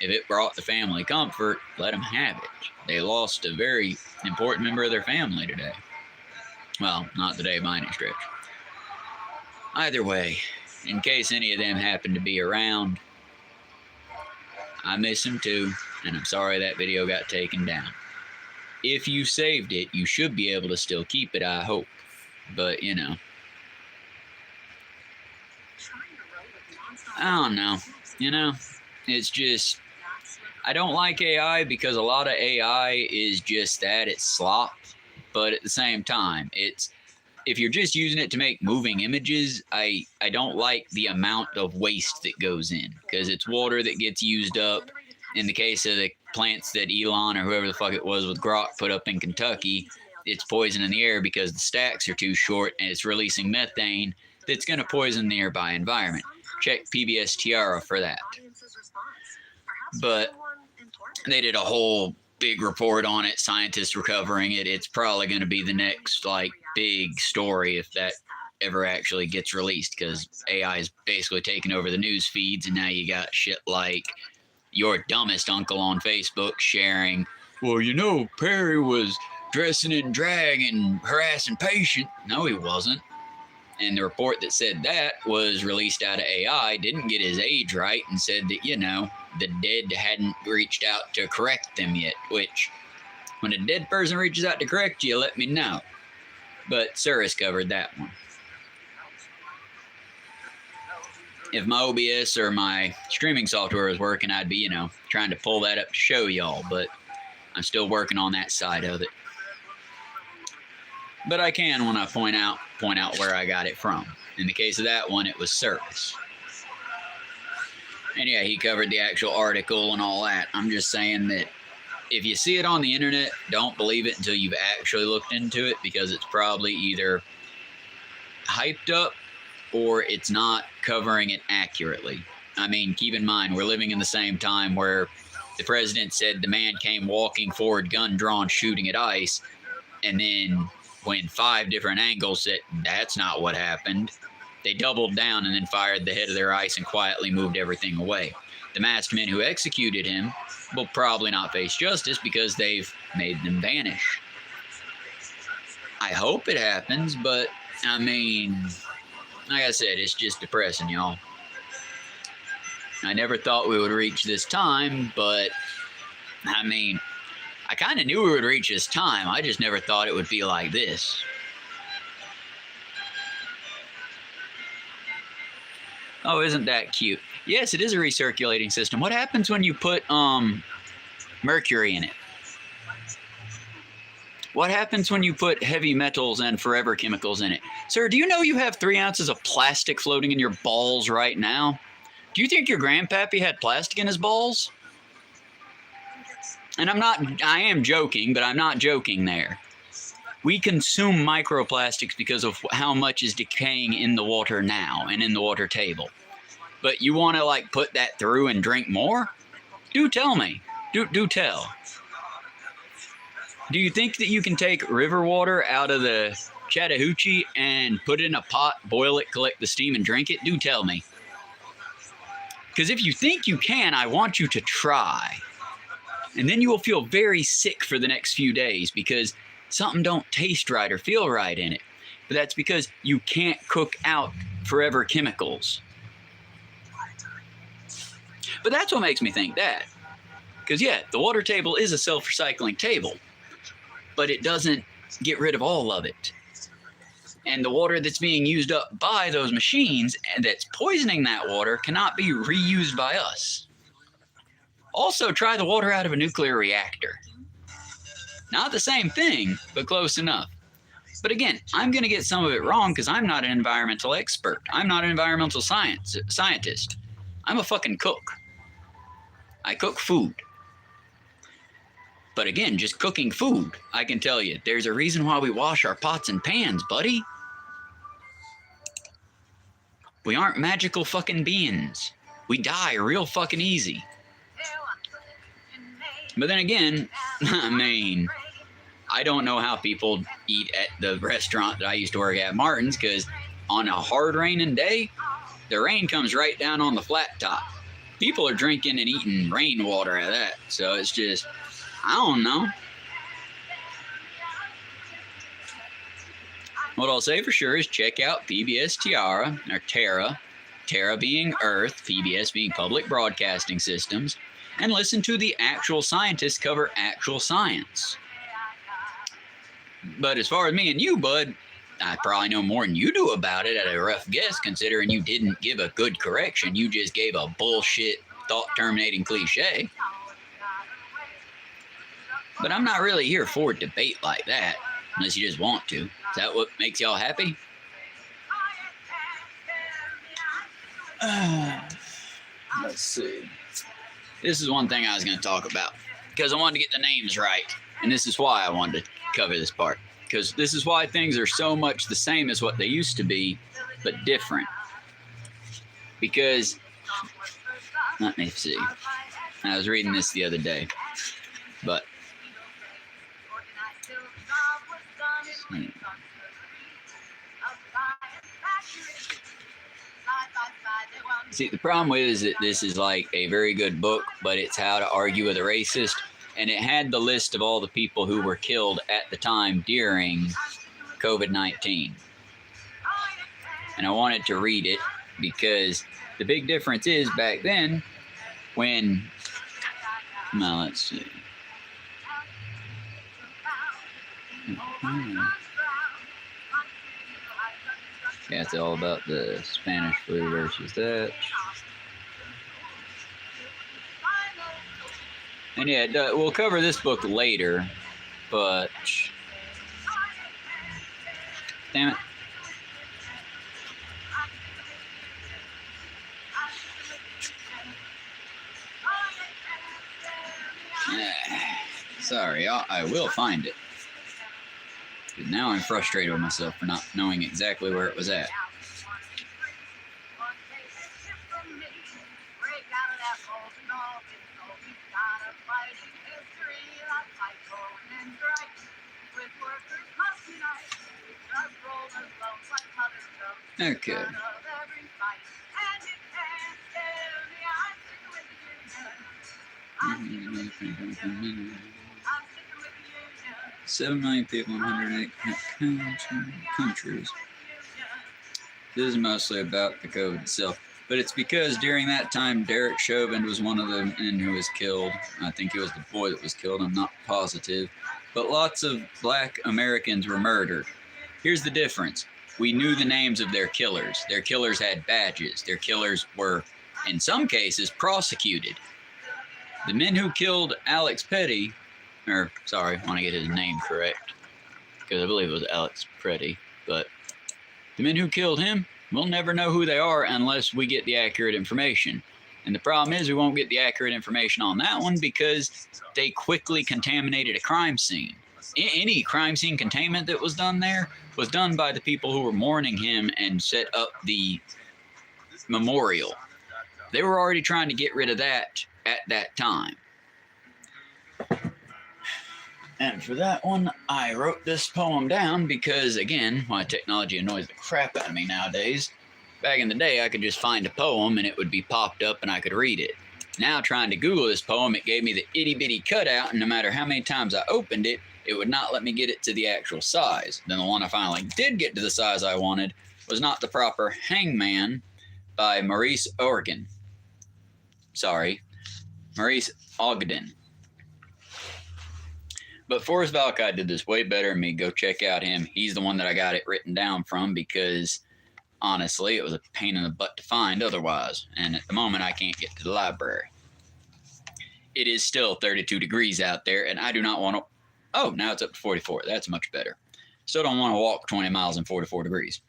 it brought the family comfort, let them have it. They lost a very important member of their family today. Well, not today by any stretch. Either way, in case any of them happen to be around, I miss them too, and I'm sorry that video got taken down. If you saved it, you should be able to still keep it, I hope. But, I don't know. It's just, I don't like AI because a lot of AI is just that, it's slop. But at the same time, if you're just using it to make moving images, I don't like the amount of waste that goes in, because it's water that gets used up. In the case of the plants that Elon or whoever the fuck it was with Grok put up in Kentucky, it's poison in the air because the stacks are too short and it's releasing methane that's going to poison the nearby environment. Check PBS Terra for that. But they did a whole big report on it. Scientists were covering it. It's probably going to be the next big story if that ever actually gets released, because AI is basically taking over the news feeds, and now you got shit like your dumbest uncle on Facebook sharing, well, Perry was dressing in drag and harassing patient. No, he wasn't. And the report that said that was released out of AI, didn't get his age right, and said that, the dead hadn't reached out to correct them yet, which, when a dead person reaches out to correct you, let me know. But Sir has covered that one. If my OBS or my streaming software was working, I'd be, trying to pull that up to show y'all, but I'm still working on that side of it. But I can, when I point out where I got it from. In the case of that one, it was Service. And yeah, he covered the actual article and all that. I'm just saying that if you see it on the internet, don't believe it until you've actually looked into it, because it's probably either hyped up or it's not covering it accurately. I mean, keep in mind, we're living in the same time where the president said the man came walking forward, gun drawn, shooting at ICE, and then when 5 different angles said that's not what happened, they doubled down and then fired the head of their ICE and quietly moved everything away. The masked men who executed him will probably not face justice because they've made them vanish. I hope it happens, but I mean, like I said, it's just depressing, y'all. I never thought we would reach this time, but I mean, I kind of knew we would reach this time. I just never thought it would be like this. Oh, isn't that cute? Yes, it is a recirculating system. What happens when you put mercury in it? What happens when you put heavy metals and forever chemicals in it? Sir, do you know you have 3 ounces of plastic floating in your balls right now? Do you think your grandpappy had plastic in his balls? And I am joking, but I'm not joking there. We consume microplastics because of how much is decaying in the water now and in the water table. But you want to put that through and drink more? Do tell me. Do tell. Do you think that you can take river water out of the Chattahoochee and put it in a pot, boil it, collect the steam, and drink it? Do tell me. Because if you think you can, I want you to try. And then you will feel very sick for the next few days because something don't taste right or feel right in it. But that's because you can't cook out forever chemicals. But that's what makes me think that. Because yeah, the water table is a self-recycling table, but it doesn't get rid of all of it. And the water that's being used up by those machines and that's poisoning that water cannot be reused by us. Also, try the water out of a nuclear reactor. Not the same thing, but close enough. But again, I'm going to get some of it wrong because I'm not an environmental expert. I'm not an environmental scientist. I'm a fucking cook. I cook food. But again, just cooking food, I can tell you, there's a reason why we wash our pots and pans, buddy. We aren't magical fucking beings. We die real fucking easy. But then again, I mean, I don't know how people eat at the restaurant that I used to work at, Martin's, because on a hard raining day, the rain comes right down on the flat top. People are drinking and eating rainwater out of that. So it's just, I don't know. What I'll say for sure is check out PBS Terra, Terra being Earth, PBS being Public Broadcasting Systems, and listen to the actual scientists cover actual science. But as far as me and you, bud, I probably know more than you do about it at a rough guess, considering you didn't give a good correction. You just gave a bullshit, thought-terminating cliche. But I'm not really here for a debate like that, unless you just want to. Is that what makes y'all happy? Let's see. This is one thing I was going to talk about, because I wanted to get the names right. And this is why I wanted to cover this part. Because this is why things are so much the same as what they used to be, but different. Because, let me see. I was reading this the other day. But, see, the problem with it is that this is like a very good book, but it's how to argue with a racist. And it had the list of all the people who were killed at the time during COVID-19. And I wanted to read it because the big difference is back then when, now let's see. Yeah, it's all about the Spanish flu versus that. And yeah, we'll cover this book later, but damn it. Sorry, I will find it. But now I'm frustrated with myself for not knowing exactly where it was at. Okay. $7 million people in 108 countries. This is mostly about the COVID itself. But it's because during that time, Derek Chauvin was one of the men who was killed. I think he was the boy that was killed. I'm not positive. But lots of black Americans were murdered. Here's the difference. We knew the names of their killers. Their killers had badges. Their killers were, in some cases, prosecuted. The men who killed Alex Petty, or sorry, I want to get his name correct, because I believe it was Alex Petty, but the men who killed him, we'll never know who they are unless we get the accurate information. And the problem is we won't get the accurate information on that one because they quickly contaminated a crime scene. Any crime scene containment that was done there was done by the people who were mourning him and set up the memorial. They were already trying to get rid of that at that time. And for that one, I wrote this poem down because, again, my technology annoys the crap out of me nowadays. Back in the day, I could just find a poem and it would be popped up and I could read it. Now, trying to Google this poem, it gave me the itty-bitty cutout, and no matter how many times I opened it, it would not let me get it to the actual size. Then the one I finally did get to the size I wanted was not the proper Hangman by Maurice Ogden. Maurice Ogden. But Forrest Valkai did this way better than me. Go check out him. He's the one that I got it written down from because, honestly, it was a pain in the butt to find otherwise. And at the moment, I can't get to the library. It is still 32 degrees out there, and I do not want to... Oh, now it's up to 44. That's much better. Still don't want to walk 20 miles in 44 degrees.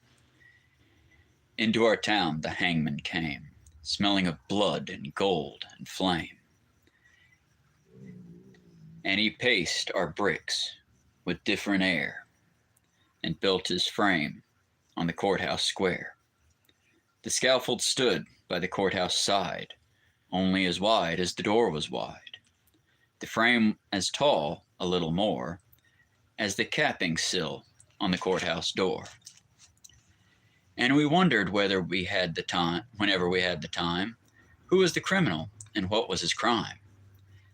Into our town the hangman came, smelling of blood and gold and flame. And he paced our bricks with different air, and built his frame on the courthouse square. The scaffold stood by the courthouse side, only as wide as the door was wide. The frame as tall, a little more, as the capping sill on the courthouse door. And we wondered whenever we had the time, who was the criminal and what was his crime,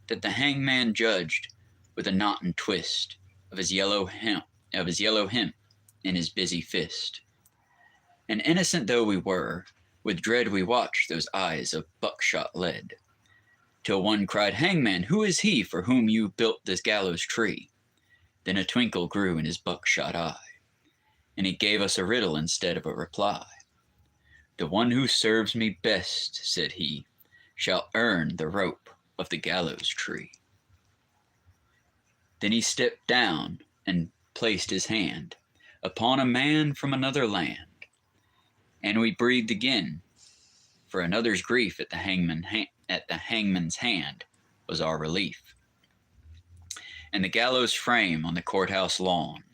that the hangman judged with a knot and twist of his yellow hemp in his busy fist. And innocent though we were, with dread we watched those eyes of buckshot lead, till one cried, "Hangman, who is he for whom you built this gallows tree?" Then a twinkle grew in his buckshot eye, and he gave us a riddle instead of a reply. "The one who serves me best," said he, "shall earn the rope of the gallows tree." Then he stepped down and placed his hand upon a man from another land, and we breathed again, for another's grief at the hangman's hand was our relief. And the gallows frame on the courthouse lawn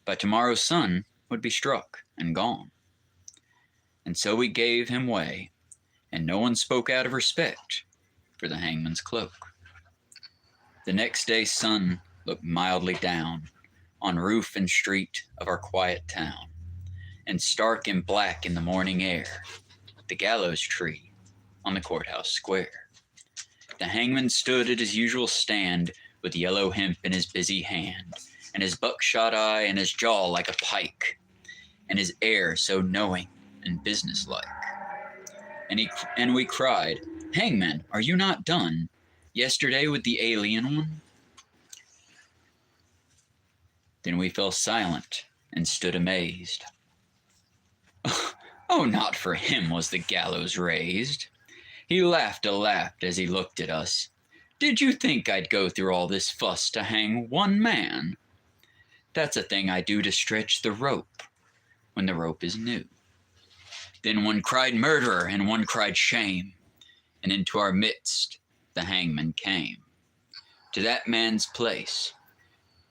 by tomorrow's sun would be struck and gone. And so we gave him way, and no one spoke out of respect for the hangman's cloak. The next day Sunn looked mildly down on roof and street of our quiet town, and stark and black in the morning air, the gallows tree on the courthouse square. The hangman stood at his usual stand, with yellow hemp in his busy hand, and his buckshot eye and his jaw like a pike, and his air so knowing and businesslike. And we cried, "Hangman, are you not done yesterday with the alien one?" Then we fell silent and stood amazed. Oh, not for him was the gallows raised. He laughed a laugh as he looked at us. "Did you think I'd go through all this fuss to hang one man? That's a thing I do to stretch the rope when the rope is new." Then one cried murderer and one cried shame, and into our midst the hangman came, to that man's place.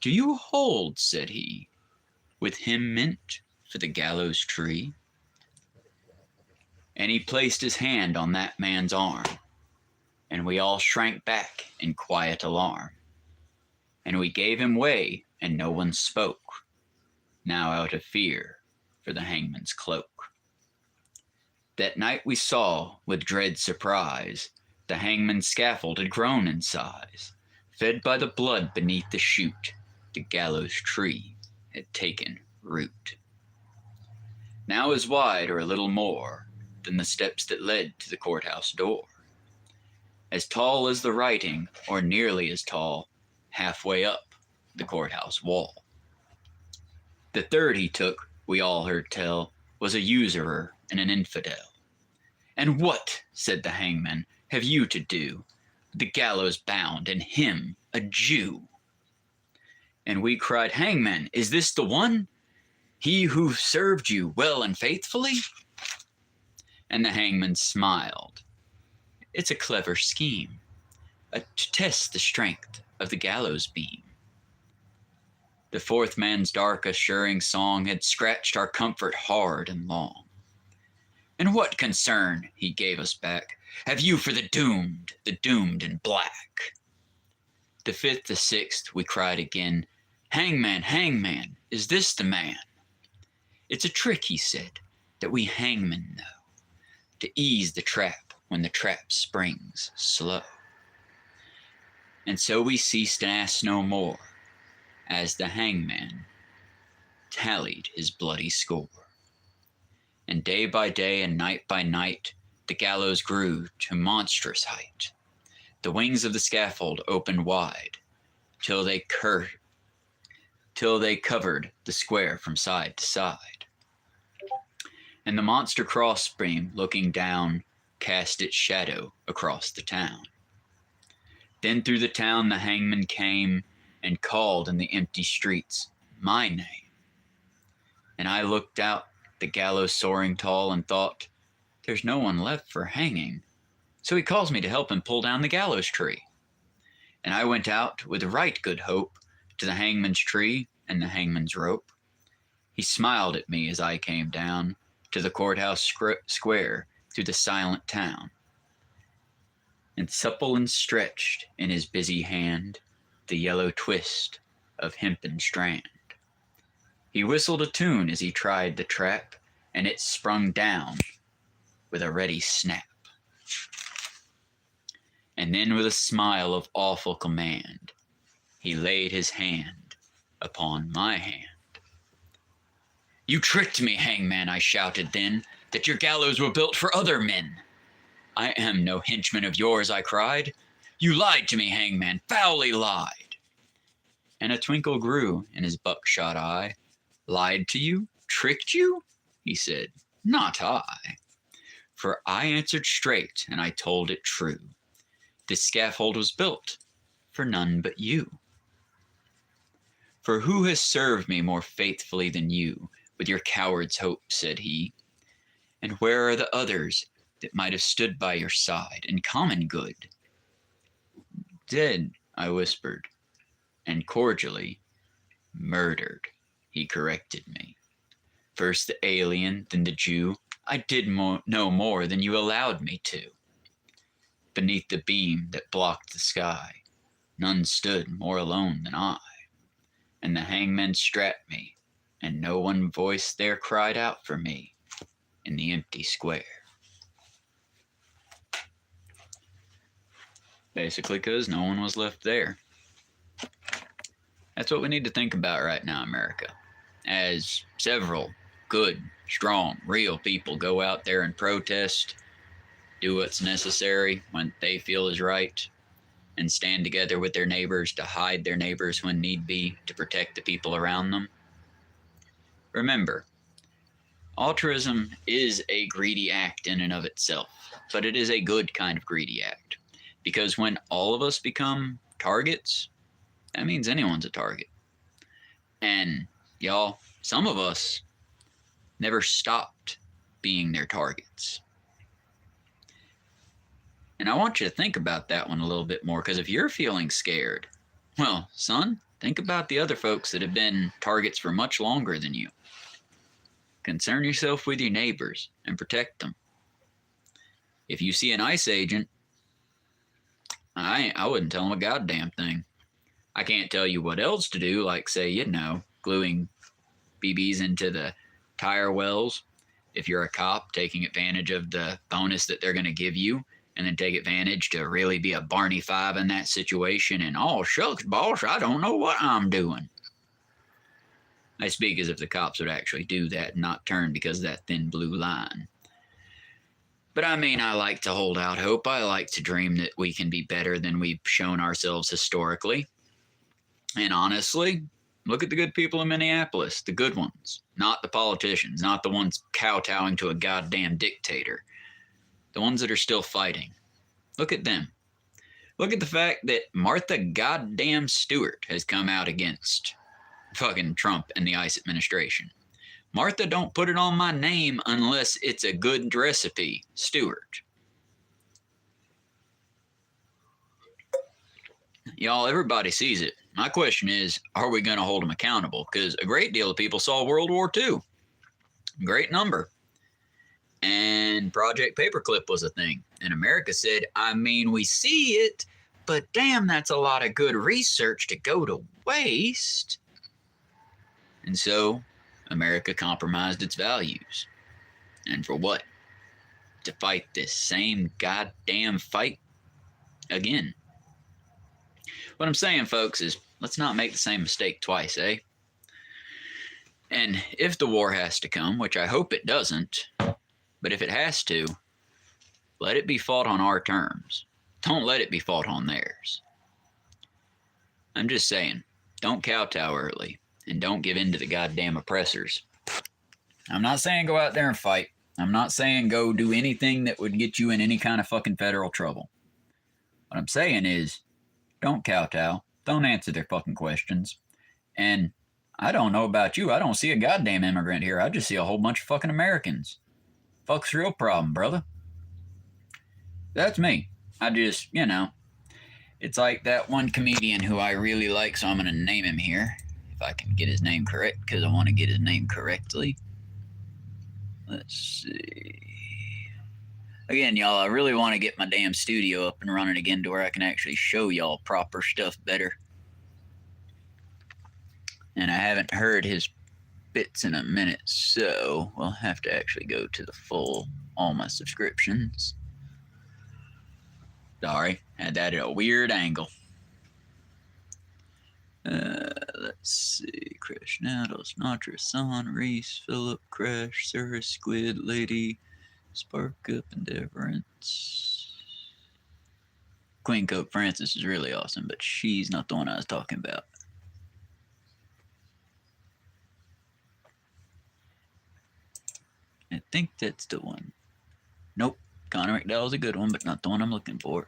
"Do you hold," said he, "with him meant for the gallows tree?" And he placed his hand on that man's arm, and we all shrank back in quiet alarm. And we gave him way, and no one spoke, now out of fear for the hangman's cloak. That night we saw, with dread surprise, the hangman's scaffold had grown in size. Fed by the blood beneath the chute, the gallows tree had taken root. Now as wide or a little more than the steps that led to the courthouse door. As tall as the writing, or nearly as tall, halfway up the courthouse wall. The third he took, we all heard tell, was a usurer and an infidel. "And what," said the hangman, "have you to do with the gallows bound, and him a Jew?" And we cried, "Hangman, is this the one? He who served you well and faithfully?" And the hangman smiled. "It's a clever scheme, to test the strength of the gallows beam." The fourth man's dark assuring song had scratched our comfort hard and long. "And what concern," he gave us back, "have you for the doomed in black?" The fifth, the sixth, we cried again, "Hangman, hangman, is this the man?" "It's a trick," he said, "that we hangmen know, to ease the trap when the trap springs slow." And so we ceased and asked no more, as the hangman tallied his bloody score. And day by day and night by night, the gallows grew to monstrous height. The wings of the scaffold opened wide, till they covered the square from side to side. And the monster crossbeam, looking down, cast its shadow across the town. Then through the town the hangman came and called in the empty streets my name. And I looked out the gallows soaring tall and thought, there's no one left for hanging. So he calls me to help him pull down the gallows tree. And I went out with right good hope to the hangman's tree and the hangman's rope. He smiled at me as I came down to the courthouse square through the silent town. And supple and stretched in his busy hand the yellow twist of hempen strand. He whistled a tune as he tried the trap, and it sprung down with a ready snap. And then with a smile of awful command, he laid his hand upon my hand. You tricked me, hangman, I shouted then, that your gallows were built for other men. I am no henchman of yours, I cried. You lied to me, hangman, foully lied. And a twinkle grew in his buckshot eye. Lied to you? Tricked you? He said, not I. For I answered straight, and I told it true. This scaffold was built for none but you. For who has served me more faithfully than you, with your coward's hope, said he. And where are the others that might have stood by your side in common good? Dead, I whispered, and cordially, murdered, he corrected me. First the alien, then the Jew, I did no more than you allowed me to. Beneath the beam that blocked the sky, none stood more alone than I. And the hangman strapped me, and no one voice there cried out for me in the empty square. Basically because no one was left there. That's what we need to think about right now, America. As several good, strong, real people go out there and protest, do what's necessary when they feel is right, and stand together with their neighbors to hide their neighbors when need be to protect the people around them. Remember, altruism is a greedy act in and of itself, but it is a good kind of greedy act. Because when all of us become targets, that means anyone's a target. And y'all, some of us never stopped being their targets. And I want you to think about that one a little bit more, because if you're feeling scared, well, son, think about the other folks that have been targets for much longer than you. Concern yourself with your neighbors and protect them. If you see an ICE agent, I wouldn't tell them a goddamn thing. I can't tell you what else to do, like, say, gluing BBs into the tire wells. If you're a cop, taking advantage of the bonus that they're going to give you, and then take advantage to really be a Barney Five in that situation, and, oh, shucks, boss, I don't know what I'm doing. I speak as if the cops would actually do that and not turn because of that thin blue line. But I mean, I like to hold out hope. I like to dream that we can be better than we've shown ourselves historically. And honestly, look at the good people in Minneapolis, the good ones, not the politicians, not the ones kowtowing to a goddamn dictator. The ones that are still fighting. Look at them. Look at the fact that Martha goddamn Stewart has come out against fucking Trump and the ICE administration. Martha, don't put it on my name unless it's a good recipe, Stewart. Y'all, everybody sees it. My question is, are we going to hold them accountable? Because a great deal of people saw World War II. Great number. And Project Paperclip was a thing. And America said, I mean, we see it, but damn, that's a lot of good research to go to waste. And so America compromised its values. And for what? To fight this same goddamn fight again. What I'm saying, folks, is let's not make the same mistake twice, eh? And if the war has to come, which I hope it doesn't, but if it has to, let it be fought on our terms. Don't let it be fought on theirs. I'm just saying, don't kowtow early, and don't give in to the goddamn oppressors. I'm not saying go out there and fight. I'm not saying go do anything that would get you in any kind of fucking federal trouble. What I'm saying is, don't kowtow. Don't answer their fucking questions. And I don't know about you. I don't see a goddamn immigrant here. I just see a whole bunch of fucking Americans. Fuck's the real problem, brother. That's me. I just, you know, it's like that one comedian who I really like, so I'm going to name him here. If I can get his name correct, because I want to get his name correctly. Let's see. Again, y'all, I really want to get my damn studio up and running again to where I can actually show y'all proper stuff better. And I haven't heard his bits in a minute, so we'll have to actually go to the full, all my subscriptions. Sorry, had that at a weird angle. Let's see. Crash Nattles, Natra, Sunn, Reese, Philip, Crash, Sarah, Squid, Lady, Spark Up, Endeavorance. Queen Coke Francis is really awesome, but she's not the one I was talking about. I think that's the one. Nope. Connor McDowell's a good one, but not the one I'm looking for.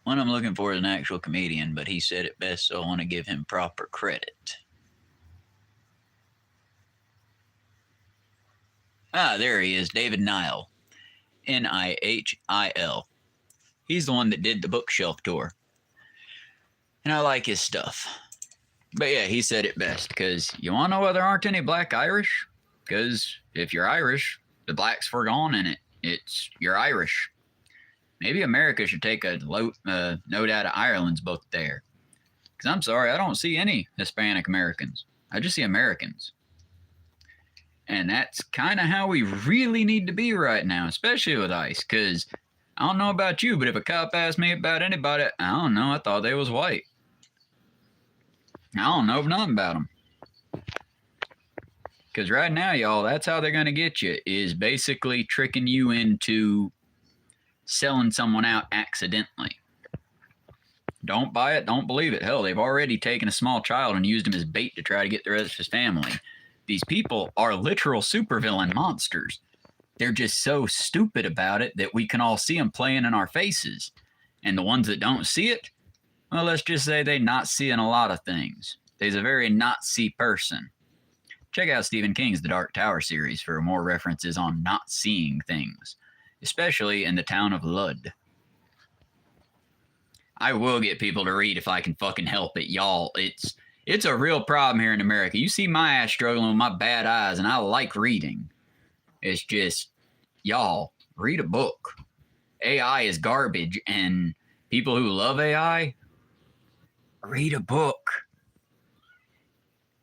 One I'm looking for is an actual comedian, but he said it best, so I want to give him proper credit. Ah, there he is, David Nihil. Nihil. He's the one that did the bookshelf tour. And I like his stuff. But yeah, he said it best, because you want to know why there aren't any black Irish? Because if you're Irish, the black's forgone in it. You're Irish. Maybe America should take a note out of Ireland's book there. Because I'm sorry, I don't see any Hispanic Americans. I just see Americans. And that's kind of how we really need to be right now, especially with ICE. Because I don't know about you, but if a cop asked me about anybody, I don't know, I thought they was white. I don't know nothing about them. Because right now, y'all, that's how they're going to get you, is basically tricking you into selling someone out accidentally. Don't buy it, don't believe it. Hell, they've already taken a small child and used him as bait to try to get the rest of his family. These people are literal supervillain monsters. They're just so stupid about it that we can all see them playing in our faces. And the ones that don't see it, well, let's just say they not seeing a lot of things. They's a very not see person. Check out Stephen King's The Dark Tower series for more references on not seeing things, especially in the town of Lud. I will get people to read if I can fucking help it, y'all. It's a real problem here in America. You see my ass struggling with my bad eyes, and I like reading. It's just, y'all, read a book. AI is garbage, and people who love AI, read a book.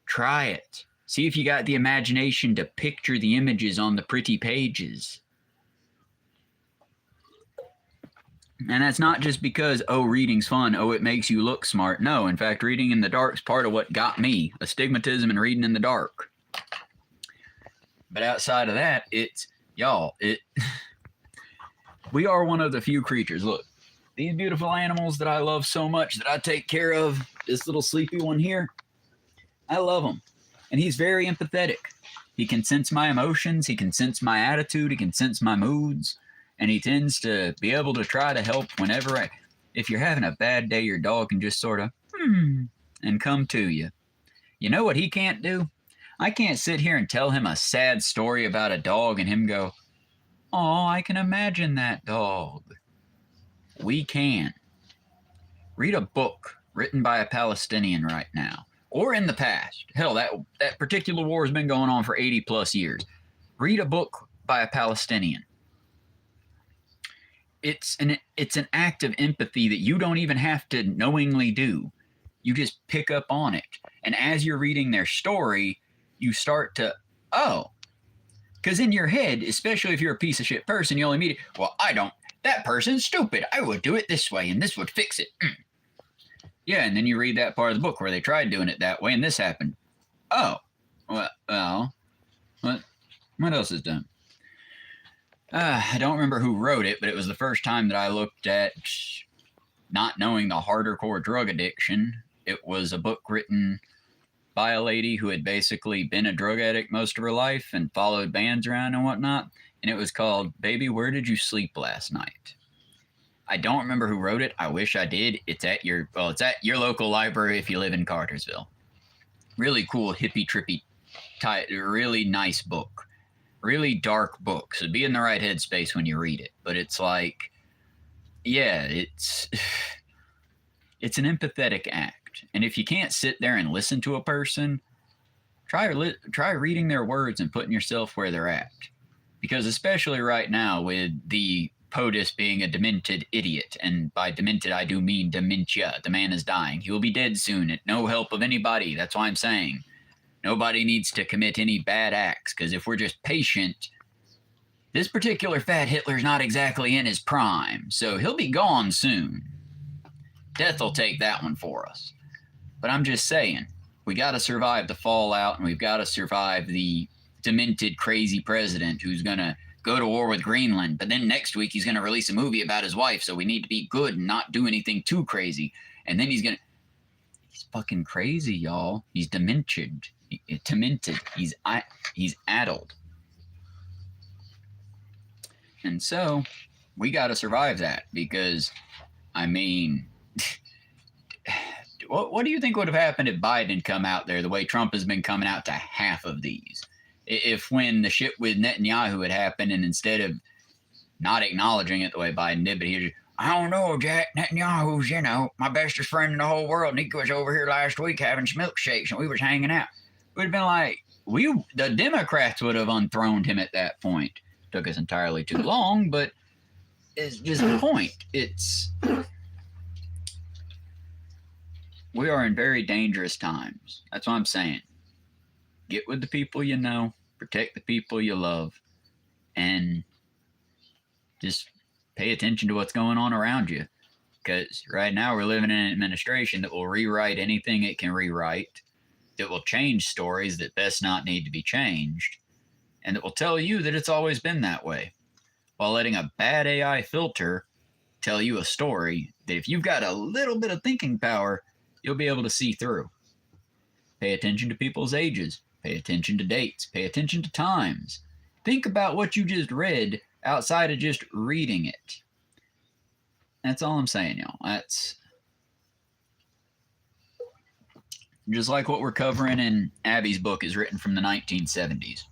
Try it. See if you got the imagination to picture the images on the pretty pages. And that's not just because, oh, reading's fun, oh, it makes you look smart. No, in fact, reading in the dark's part of what got me. Astigmatism and reading in the dark. But outside of that, we are one of the few creatures. Look, these beautiful animals that I love so much that I take care of, this little sleepy one here, I love him. And he's very empathetic. He can sense my emotions. He can sense my attitude. He can sense my moods. And he tends to be able to try to help whenever if you're having a bad day, your dog can just sort of, and come to you. You know what he can't do? I can't sit here and tell him a sad story about a dog and him go, oh, I can imagine that dog. We can. Read a book written by a Palestinian right now, or in the past. Hell, that particular war has been going on for 80 plus years. Read a book by a Palestinian. It's an act of empathy that you don't even have to knowingly do. You just pick up on it. And as you're reading their story, you start to, oh. Because in your head, especially if you're a piece of shit person, you'll immediately, well, that person's stupid. I would do it this way, and this would fix it. Yeah, and then you read that part of the book where they tried doing it that way, and this happened. Oh. Well, what else is done? I don't remember who wrote it, but it was the first time that I looked at not knowing the harder core drug addiction. It was a book written by a lady who had basically been a drug addict most of her life and followed bands around and whatnot. And it was called Baby, Where Did You Sleep Last Night? I don't remember who wrote it. I wish I did. It's at your local library if you live in Cartersville. Really cool, hippie, trippy, really nice book. Really dark book. So be in the right headspace when you read it. But it's like, yeah, it's an empathetic act. And if you can't sit there and listen to a person, try reading their words and putting yourself where they're at. Because especially right now with the POTUS being a demented idiot, and by demented I do mean dementia. The man is dying. He will be dead soon at no help of anybody. That's why I'm saying nobody needs to commit any bad acts, because if we're just patient, this particular fat Hitler's not exactly in his prime, so he'll be gone soon. Death will take that one for us. But I'm just saying, we got to survive the fallout, and we've got to survive the demented, crazy president who's going to go to war with Greenland, but then next week he's going to release a movie about his wife, so we need to be good and not do anything too crazy. And then he's fucking crazy, y'all. He's demented. He's addled. And so we got to survive that, because, I mean, what do you think would have happened if Biden had come out there the way Trump has been coming out to half of these? If when the shit with Netanyahu had happened, and instead of not acknowledging it the way Biden did, but he just, I don't know, Jack, Netanyahu's, my bestest friend in the whole world, and he was over here last week having some milkshakes, and we was hanging out. It would have been like, the Democrats would have unthroned him at that point. Took us entirely too long, but it's just the point. We are in very dangerous times. That's what I'm saying. Get with the people you know, protect the people you love, and just pay attention to what's going on around you. Because right now we're living in an administration that will rewrite anything it can rewrite, that will change stories that best not need to be changed, and that will tell you that it's always been that way, while letting a bad AI filter tell you a story that if you've got a little bit of thinking power, you'll be able to see through. Pay attention to people's ages. Pay attention to dates. Pay attention to times. Think about what you just read outside of just reading it. That's all I'm saying, y'all. That's just like what we're covering in Abbie's book is written from the 1970s.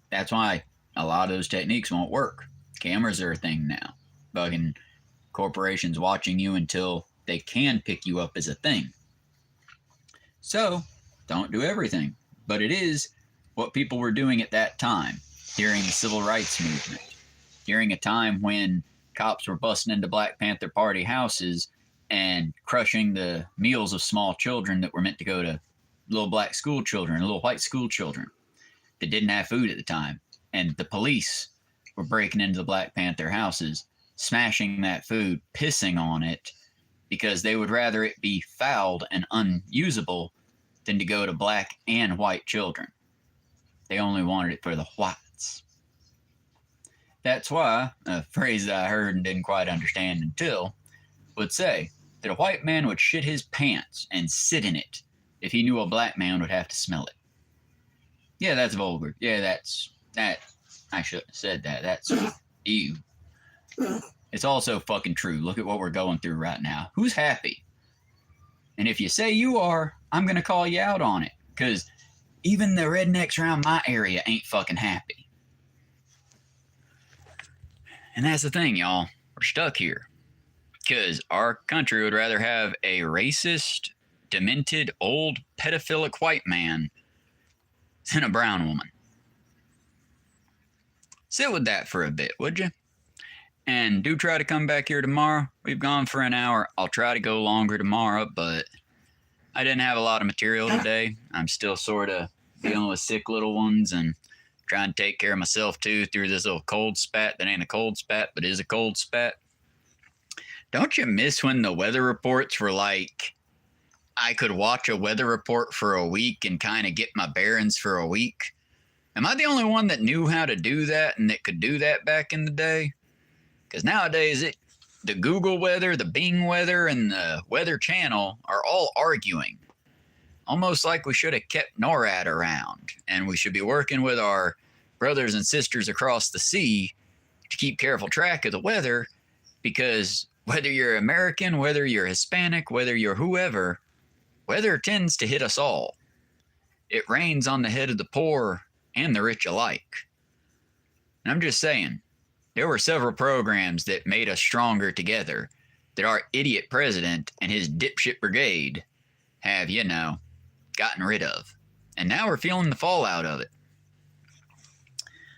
That's why a lot of those techniques won't work. Cameras are a thing now. Fucking corporations watching you until they can pick you up as a thing. So, don't do everything. But it is what people were doing at that time, during the civil rights movement, during a time when cops were busting into Black Panther Party houses and crushing the meals of small children that were meant to go to little black school children, little white school children that didn't have food at the time. And the police were breaking into the Black Panther houses, smashing that food, pissing on it, because they would rather it be fouled and unusable than to go to black and white children. They only wanted it for the whites. That's why a phrase that I heard and didn't quite understand until would say that a white man would shit his pants and sit in it if he knew a black man would have to smell it. Yeah, that's vulgar. Yeah, that. I shouldn't have said that. That's ew. It's also fucking true. Look at what we're going through right now. Who's happy? And if you say you are, I'm going to call you out on it. Because even the rednecks around my area ain't fucking happy. And that's the thing, y'all. We're stuck here. Because our country would rather have a racist, demented, old, pedophilic white man than a brown woman. Sit with that for a bit, would you? And do try to come back here tomorrow. We've gone for an hour. I'll try to go longer tomorrow, but I didn't have a lot of material today. I'm still sort of dealing with sick little ones and trying to take care of myself too through this little cold spat that ain't a cold spat, but is a cold spat. Don't you miss when the weather reports were like, I could watch a weather report for a week and kind of get my bearings for a week? Am I the only one that knew how to do that and that could do that back in the day? Because nowadays, the Google weather, the Bing weather, and the Weather Channel are all arguing. Almost like we should have kept NORAD around, and we should be working with our brothers and sisters across the sea to keep careful track of the weather, because whether you're American, whether you're Hispanic, whether you're whoever, weather tends to hit us all. It rains on the head of the poor and the rich alike. And I'm just saying, there were several programs that made us stronger together that our idiot president and his dipshit brigade have, gotten rid of. And now we're feeling the fallout of it.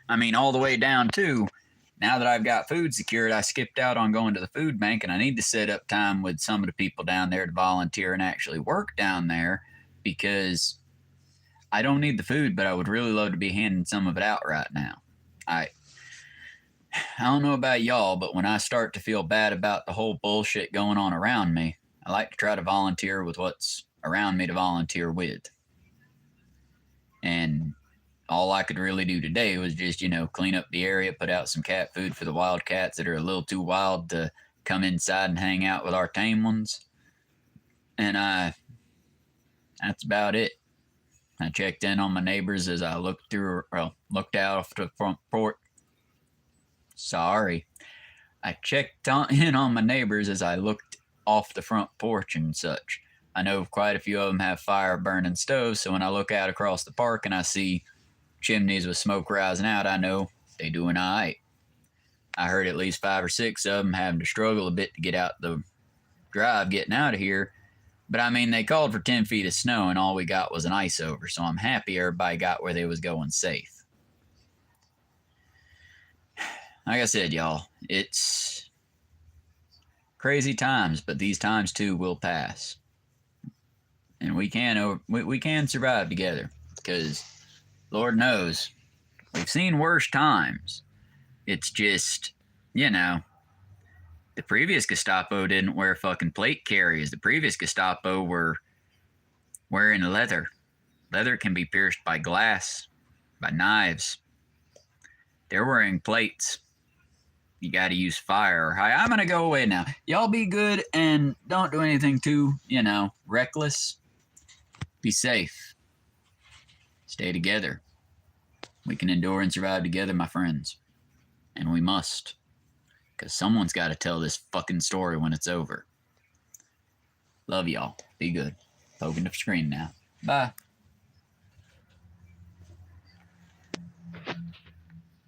I mean, all the way down to, now that I've got food secured, I skipped out on going to the food bank, and I need to set up time with some of the people down there to volunteer and actually work down there, because I don't need the food, but I would really love to be handing some of it out right now. I don't know about y'all, but when I start to feel bad about the whole bullshit going on around me, I like to try to volunteer with what's around me to volunteer with. And all I could really do today was just, clean up the area, put out some cat food for the wild cats that are a little too wild to come inside and hang out with our tame ones. And that's about it. I checked in on my neighbors as I looked out off the front porch. Sorry. I checked in on my neighbors as I looked off the front porch and such. I know quite a few of them have fire burning stoves, so when I look out across the park and I see chimneys with smoke rising out, I know they doing all right. I heard at least 5 or 6 of them having to struggle a bit to get out the drive getting out of here. But I mean, they called for 10 feet of snow and all we got was an ice over, so I'm happy everybody got where they was going safe. Like I said, y'all, it's crazy times, but these times too will pass. And we can survive together, because Lord knows we've seen worse times. It's just, the previous Gestapo didn't wear fucking plate carriers. The previous Gestapo were wearing leather. Leather can be pierced by glass, by knives. They're wearing plates. You got to use fire. Hi, I'm going to go away now. Y'all be good and don't do anything too, reckless. Be safe. Stay together. We can endure and survive together, my friends. And we must. Because someone's got to tell this fucking story when it's over. Love y'all. Be good. Poking the screen now. Bye.